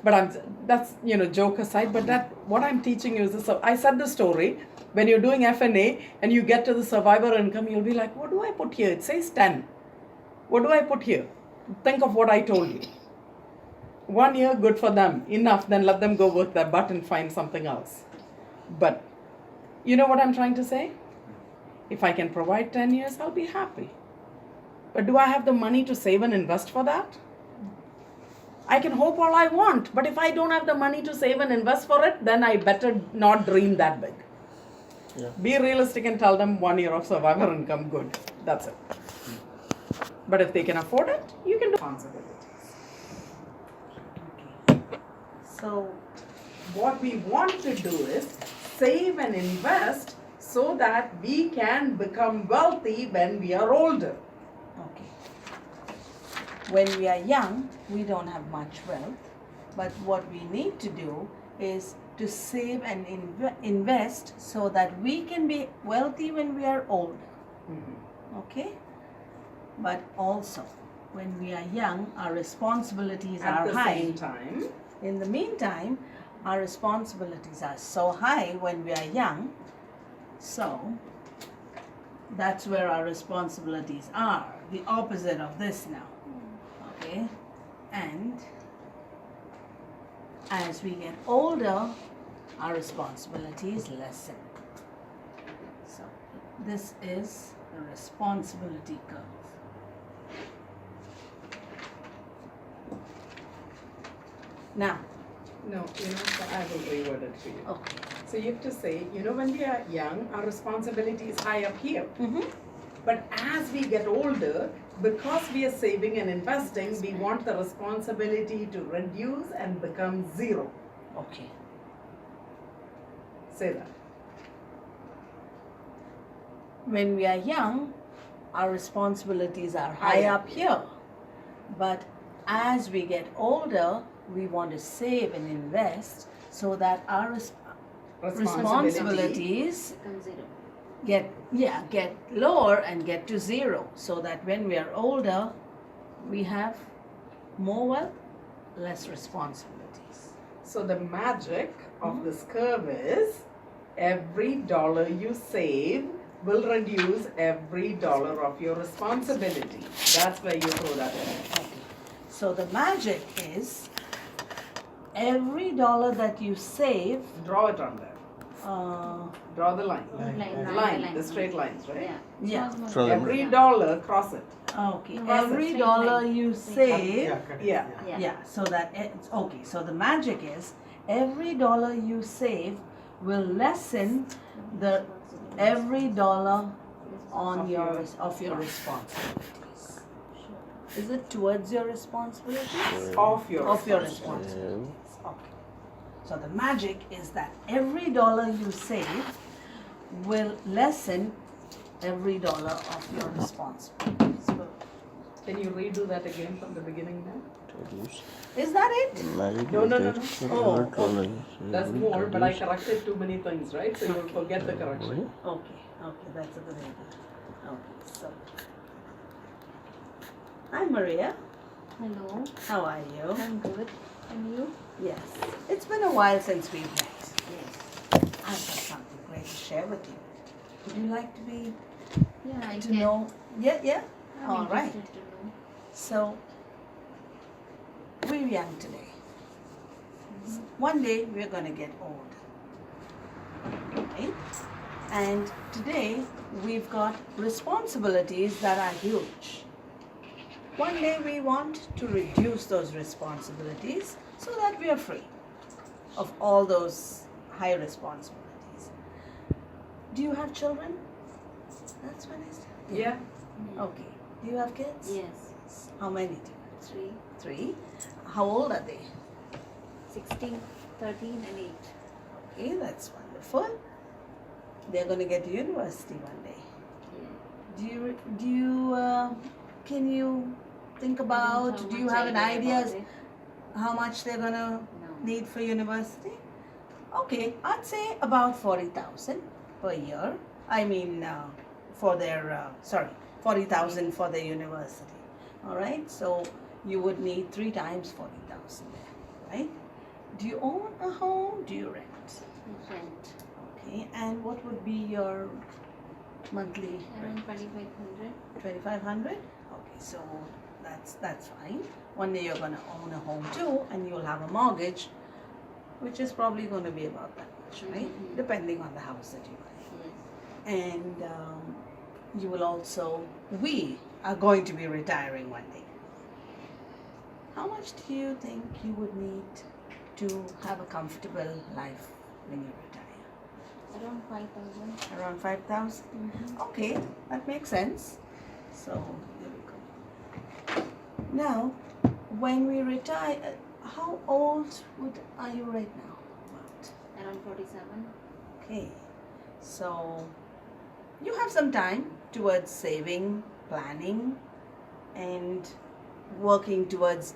But that's, joke aside, but what I'm teaching you is this. I said the story, when you're doing FNA and you get to the survivor income, you'll be like, what do I put here? It says 10. What do I put here? Think of what I told you. 1 year, good for them. Enough, then let them go work their butt and find something else. But you know what I'm trying to say? If I can provide 10 years, I'll be happy. But do I have the money to save and invest for that? I can hope all I want, but if I don't have the money to save and invest for it, then I better not dream that big. Yeah. Be realistic and tell them 1 year of survivor income, good. That's it. But if they can afford it, you can do responsibilities. So, What we want to do is save and invest so that we can become wealthy when we are older. okay. When we are young, we don't have much wealth, but what we need to do is to save and invest so that we can be wealthy when we are older. Okay? But also, when we are young, our responsibilities At are the high. same time, In the meantime, our responsibilities are so high when we are young, so that's where our responsibilities are, the opposite of this now. Okay? And as we get older, our responsibilities lessen. So this is the responsibility curve. Now, no, I will reword it for you. okay. So you have to say, when we are young, our responsibility is high up here. But as we get older, because we are saving and investing, we want the responsibility to reduce and become zero. Okay. Say that. When we are young, our responsibilities are High high up up here. But as we get older, we want to save and invest so that our responsibilities Become zero. get lower and get to zero, so that when we are older, we have more wealth, less responsibilities. So the magic of this curve is every dollar you save will reduce every dollar of your responsibility. That's where you throw that in. Okay. So the magic is every dollar that you save, Draw it on there. Draw the line. The straight lines, right? yeah. Draw the Every dollar, cross it. Okay, No, every straight dollar line. you Straight line. save, Yeah. yeah, so that it's okay. So the magic is every dollar you save will lessen the every dollar on Of your your- of your responsibilities. Is it towards your responsibilities? Of your Of your responsibility. responsibilities. Okay. So the magic is that every dollar you save will lessen every dollar of your responsibilities. Can you redo that again from the beginning now? Is that it? No. Oh, okay. That's more, but I corrected too many things, right? So you'll forget the correction. Okay, that's a good idea. Okay, so. Hi Maria, Hello, how are you? I'm good. And you? Yes, it's been a while since we've met. Yes. I've got something great to share with you. Would you like to be, Yeah, I to can. know? Yeah? I'm All right. interested to know. So, we're young today. One day we're gonna get old. Right? And today we've got responsibilities that are huge. One day we want to reduce those responsibilities so that we are free of all those high responsibilities. Do you have children? That's what I said. Yeah. Okay. Do you have kids? Yes. How many do you have? 3, 3. How old are they? 16, 13 and 8. Okay, that's wonderful. They're going to get to university one day. Can you think about, do you have an idea how much they're going to No. need for university? Okay, I'd say about 40,000 per year. I mean, for their, 40,000 for their university. All right, so you would need 3 times 40,000 there, right? Do you own a home? Do you rent? Rent. Okay, and what would be your monthly Around rent? 2,500. 2,500? Okay, so that's fine. One day you're gonna own a home too, and you'll have a mortgage. which is probably going to be about that much, right? Depending on the house that you buy. And you will also, we are going to be retiring one day. How much do you think you would need to have a comfortable life when you retire? Around 5,000. Around 5,000? Okay, that makes sense. So, there we go. Now, when we retire, how old are you right now? About? Around 47. Okay, so you have some time towards saving, planning, and working towards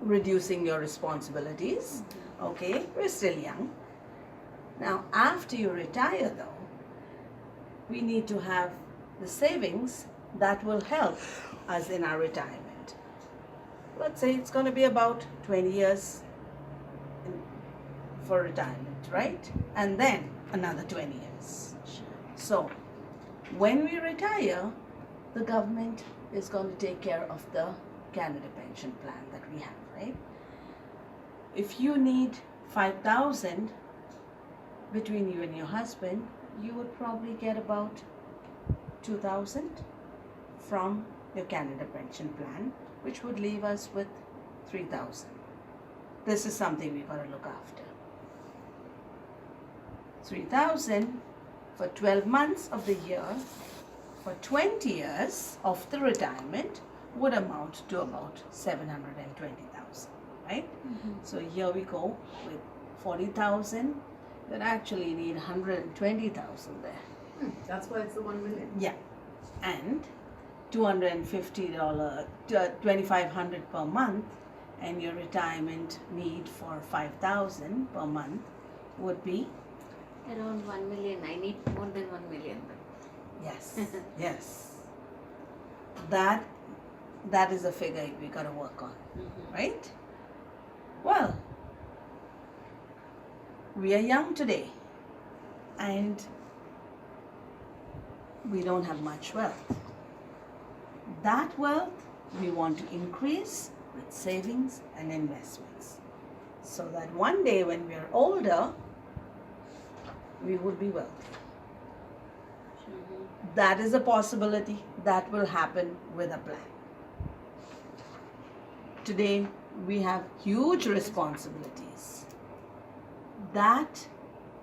reducing your responsibilities. Okay, we're still young. Now, after you retire though, we need to have the savings that will help us in our retirement. Let's say it's going to be about 20 years for retirement, right? And then another 20 years. So, when we retire, the government is going to take care of the Canada pension plan that we have, right? If you need 5,000 between you and your husband, you would probably get about 2,000 from your Canada pension plan, which would leave us with 3,000. This is something we've got to look after. 3,000 for 12 months of the year, for 20 years of the retirement would amount to about 720,000, right? So here we go with 40,000. You'd actually need 120,000 there. That's why it's the 1 million. Yeah, and $250, $2,500 per month, and your retirement need for 5,000 per month would be Around 1 million. I need more than 1 million. yes, yes. That is a figure we got to work on, right? Well, we are young today, and we don't have much wealth. That wealth we want to increase with savings and investments, so that one day when we are older, we would be wealthy. That is a possibility that will happen with a plan. Today we have huge responsibilities that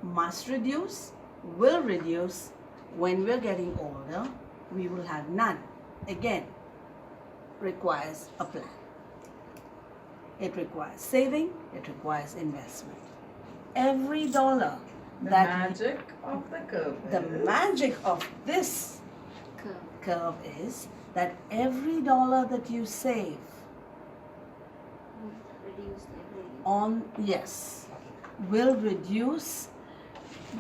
must reduce, will reduce. When we're getting older, we will have none. Again, requires a plan. It requires saving, it requires investment. Every dollar The that magic of the curve. the magic of this curve is that every dollar that you save Reduce every. on, yes, will reduce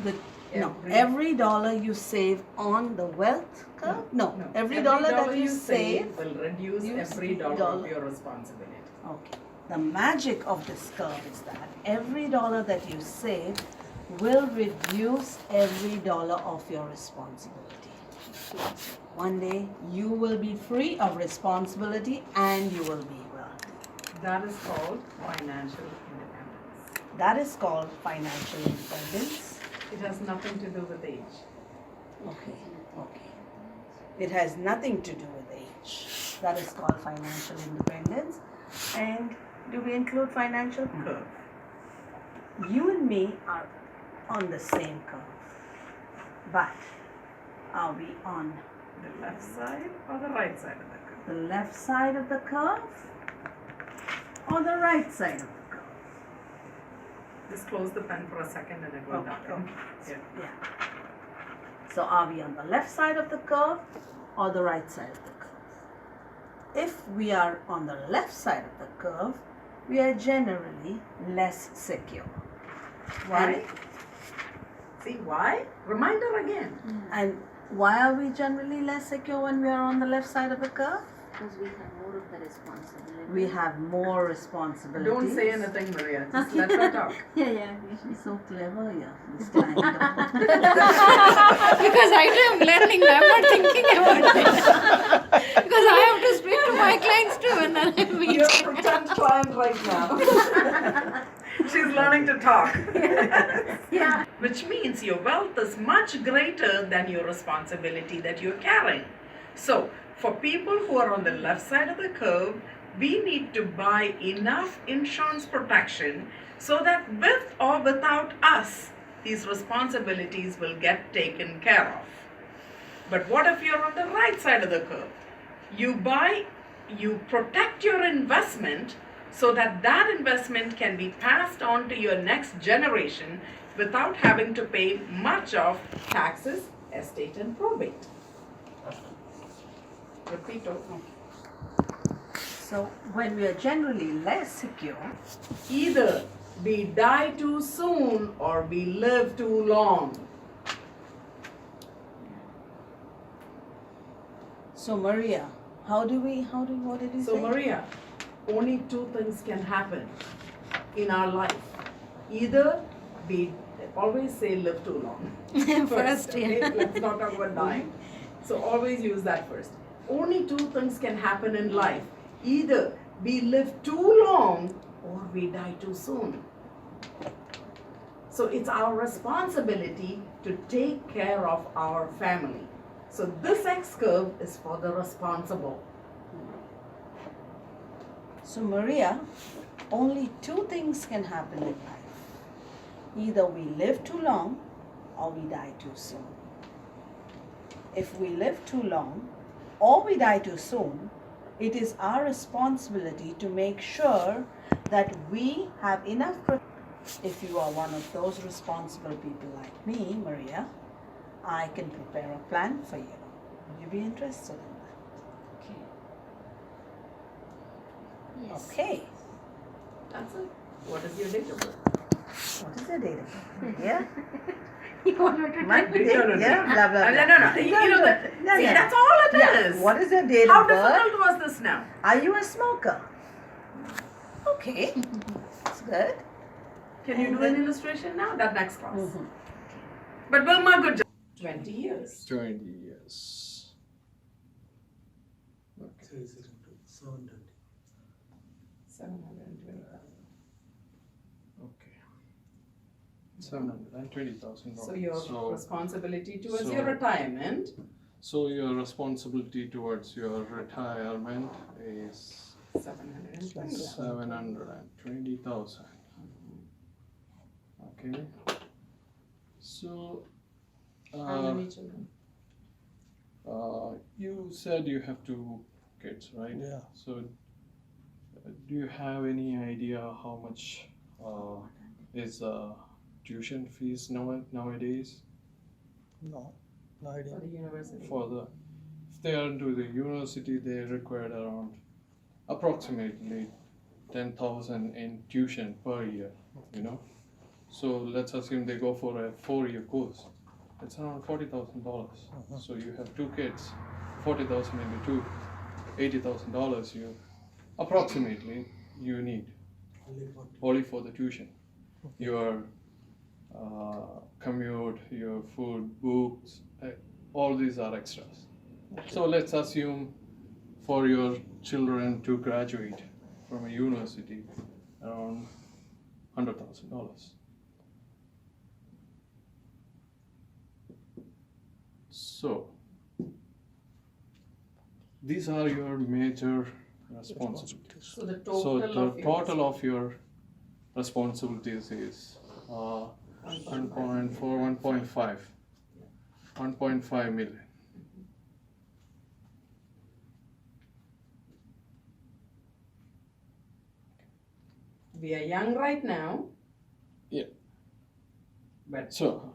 the, no, Every- every dollar you save on the wealth curve, no, every dollar that you save, will reduce use every dollar dollar. of your responsibility. okay, the magic of this curve is that every dollar that you save will reduce every dollar of your responsibility. One day you will be free of responsibility and you will be wealthy. That is called financial independence. That is called financial independence. It has nothing to do with age. Okay, okay. It has nothing to do with age. That is called financial independence. And do we include financial curve? You and me are on the same curve. But are we on The left side or the right side of the curve? the left side of the curve or the right side of the curve? Just close the pen for a second and it will Okay, happen. okay. Yeah. Yeah. So are we on the left side of the curve or the right side of the curve? If we are on the left side of the curve, we are generally less secure. Why? See why? Reminder again. And why are we generally less secure when we are on the left side of the curve? Because we have more of the responsibility. We have more responsibilities. Don't say anything, Maria. Just let her talk. Yeah. She's so clever, yeah. This time. Because I'm learning, I'm not thinking about it. Because I have to speak to my clients too, and then I meet. You're a pretend client right now. She's learning to to talk. Yeah. Which means your wealth is much greater than your responsibility that you're carrying. So, for people who are on the left side of the curve, we need to buy enough insurance protection so that with or without us, these responsibilities will get taken care of. But what if you're on the right side of the curve? You protect your investment so that that investment can be passed on to your next generation without having to pay much of taxes, estate and probate. Repito. So when we are generally less secure, Either we die too soon or we live too long. so Maria, what did he So say? Maria, only two things can happen in our life. Either we always say live too long. First, okay? yeah. Let's not talk about dying. So always use that first. Only two things can happen in life. Either we live too long or we die too soon. So it's our responsibility to take care of our family. So this X curve is for the responsible. So Maria, only two things can happen in life. Either we live too long or we die too soon. If we live too long or we die too soon, it is our responsibility to make sure that we have enough protection. If you are one of those responsible people like me, Maria, I can prepare a plan for you. Would you be interested in that? Yes. Okay. That's it. What is your date of birth? What is your date of birth? Yeah? You wanted to My tell date, me? yeah, blah, blah, blah. No. See, that's all it is. What is your date How of birth? difficult was this now? Are you a smoker? Okay, that's good. Can you And do an then- illustration now? That next class. Mhm. But Wilma, good job. 20 years. 20 years. Okay. 720,000. Okay. 720,000. So your responsibility towards so- your retirement. So your responsibility towards your retirement is 720,000. 720,000. Okay. So, How many children? you said you have two kids, right? Yeah. So, do you have any idea how much is tuition fees nowadays? No, no idea. For the university. If they are into the university, they require around approximately 10,000 in tuition per year. You know, so let's assume they go for a 4-year course. It's around $40,000. So you have two kids, 40,000 into two, $80,000. You approximately you need only for the tuition. Your commute, your food, books, all these are extras. So let's assume for your children to graduate from a university around $100,000. So these are your major responsibilities. So the So total the total of your responsibilities is 1.5 million. We are young right now. Yeah. But So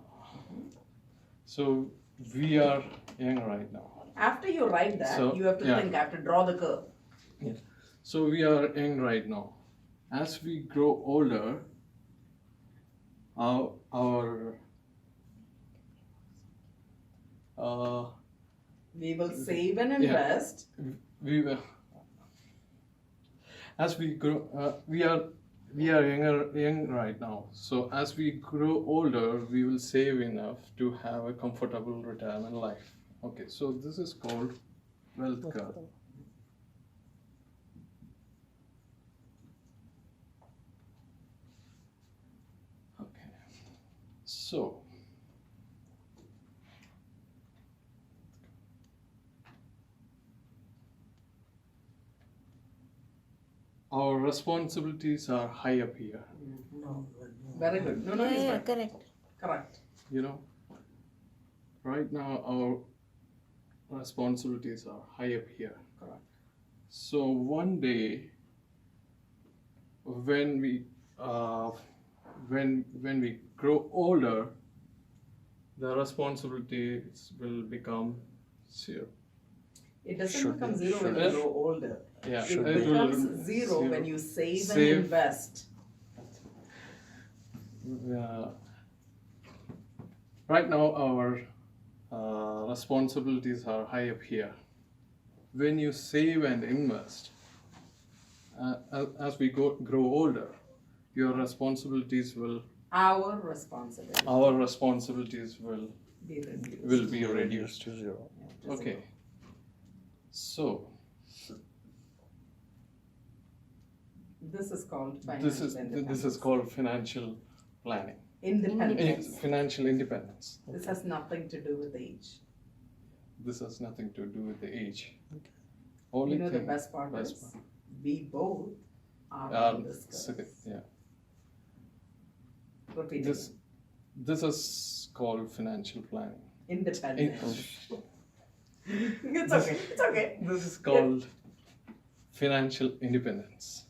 we are young right now. after you write that, So, you have to yeah. think, I have to draw the curve. So we are young right now. As we grow older, our We will save and Yeah. invest. we will, as we grow, we are young right now. So as we grow older, we will save enough to have a comfortable retirement life. Okay, so this is called wealth curve. So, our responsibilities are high up here, Very good. No, he's Yeah, right. correct. Correct. you know. Right now, our responsibilities are high up here. Correct. So one day, when we when we grow older, the responsibilities will become zero. It doesn't Should become be, zero when should you be. grow older. Yeah, It will becomes zero when you save and invest. Right now, our responsibilities are high up here. When you save and invest, as we grow older, your responsibilities will Our responsibility will be reduced. be reduced. to zero. Okay. So This is called financial this is independence. called financial planning, Independence. financial independence. This has nothing to do with age. This has nothing to do with the age. Only You know the thing, best part best is we both are part. on this curve. Yeah. Repeat This is called financial planning. independence. It's okay. It's okay. This is called financial independence.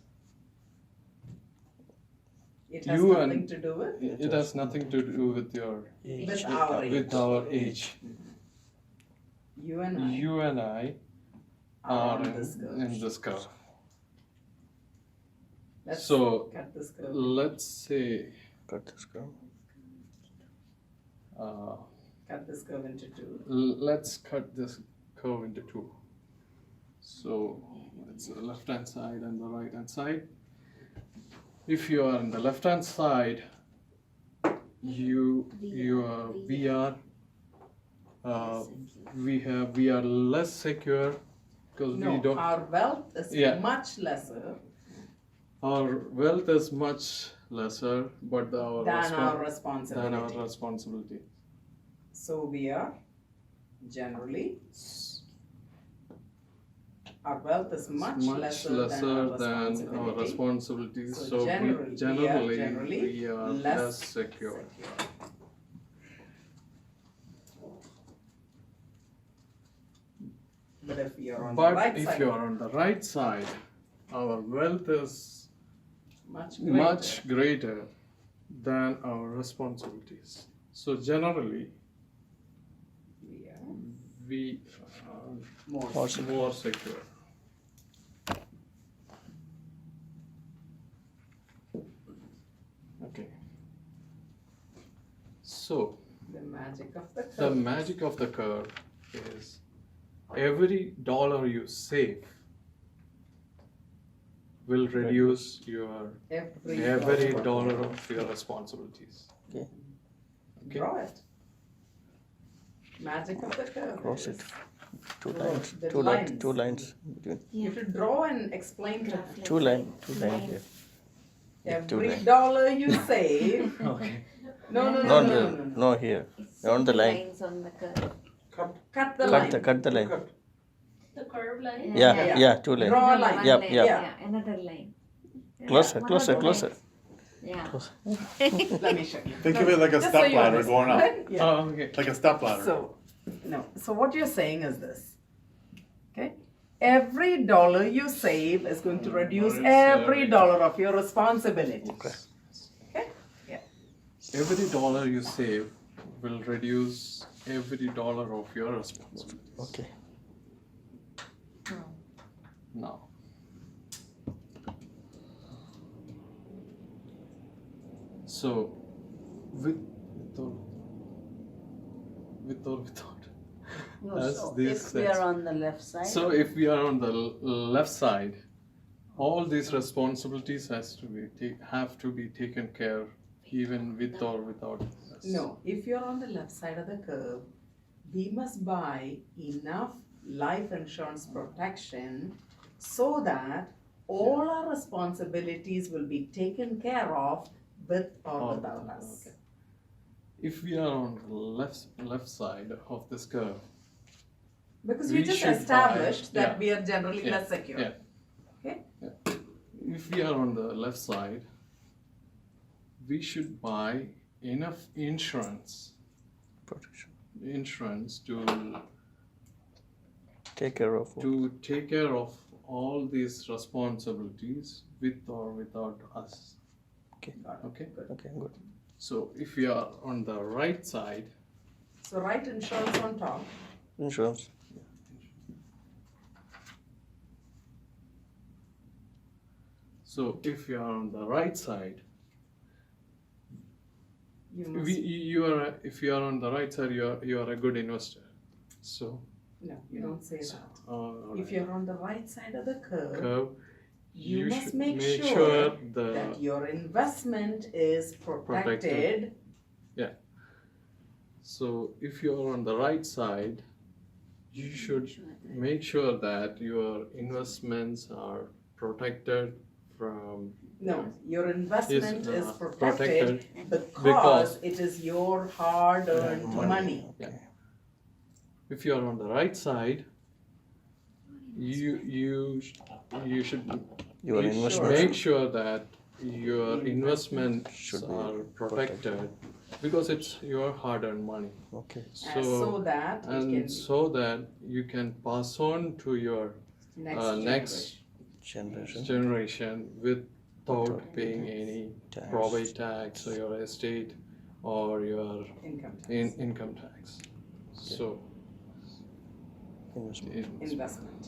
It has You nothing and- to do with It has nothing to do with your with our age. with our age. You and I You and I are are on this curve. in this curve. Let's So cut this curve. let's say Cut this curve. Cut this curve into two. let's cut this curve into two. So it's the left hand side and the right hand side. If you are on the left hand side, we are less secure because No, we don't. our wealth is Yeah. much lesser Our wealth is much lesser, but our than our than responsibility. our responsibility. So we are generally our wealth is much lesser than our responsibilities. So generally, we are less secure. But if we are on the But right if side, you are on the right side, our wealth is much greater. greater than our responsibilities. So generally, We are we are more. more secure. Okay. So The magic of the curve. the magic of the curve is every dollar you save will reduce your every dollar of your responsibilities. Okay. Okay. Draw it. Magic of the curve. Cross is it. Two draw lines. the Two lines. lines between. You have to draw and explain to them. Two line here. Every lines. dollar you save. Okay. No. Here. On the line. Lines on the curve. Cut the line. Cut the line. The curve line? Yeah, two line. Draw a line. One Yep, line, yep. yeah, another line. Yeah, Closer, one closer, of the closer. lines. Yeah. Let me show you. Think of it like a Just so step you ladder going up. understand. Yeah. Oh, okay. Like a step ladder. So, no. So what you're saying is this. Okay? Every dollar you save is going to reduce every dollar of your responsibilities. Okay? Yeah. Every dollar you save will reduce every dollar of your responsibilities. Okay. Now, so without, No, as so this if we says. are on the left side, So if we are on the left side, all these responsibilities have to be taken care even with or without us. No. If you're on the left side of the curve, we must buy enough life insurance protection so that all our responsibilities will be taken care of with or without us. Okay. if we are on the left side of this curve, Because We you just should established buy- that yeah. we are generally Yeah, less secure. yeah. Okay? if we are on the left side, we should buy enough insurance Protection. to Take care of. take care of all these responsibilities with or without us. Okay. Okay. Okay, good. So if we are on the right side, So write insurance on top. Insurance. so if you are on the right side, You must, if you are on the right side, you are a good investor. So no, you don't say that. all If you're on the right side of the curve, curve, you must should make sure sure the that your investment is protected. So if you are on the right side, you should make sure that your investments are protected from No, your investment is uh, protected because because it is your hard-earned money. if you are on the right side, you should Your Make investment. make sure that your investments Should be are protected because it's your hard-earned money. Okay. So that it can And so that you can pass on to your next Generation. generation without paying any Tax. property tax or your estate or your income tax, income tax. So Investment. investment.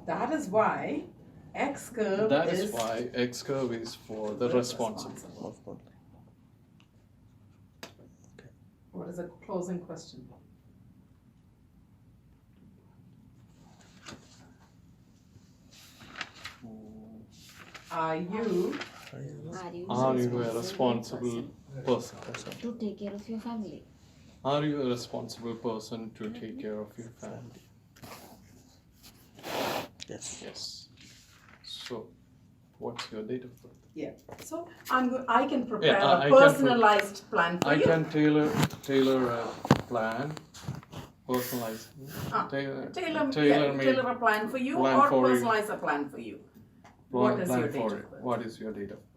That is why X curve that is why X curve is for the responsible. Responsible. What is a closing question? Are you Are you a responsible person? To take care of your family. Are you a responsible person to take care of your family? Yes. Yes. So, what's your date of birth? so I can prepare Yeah, I a can personalized plan for I you. can tailor a plan, personalized, Tailor a plan for you plan or for you. personalize a plan for you. What is your date of birth? What is your date of birth?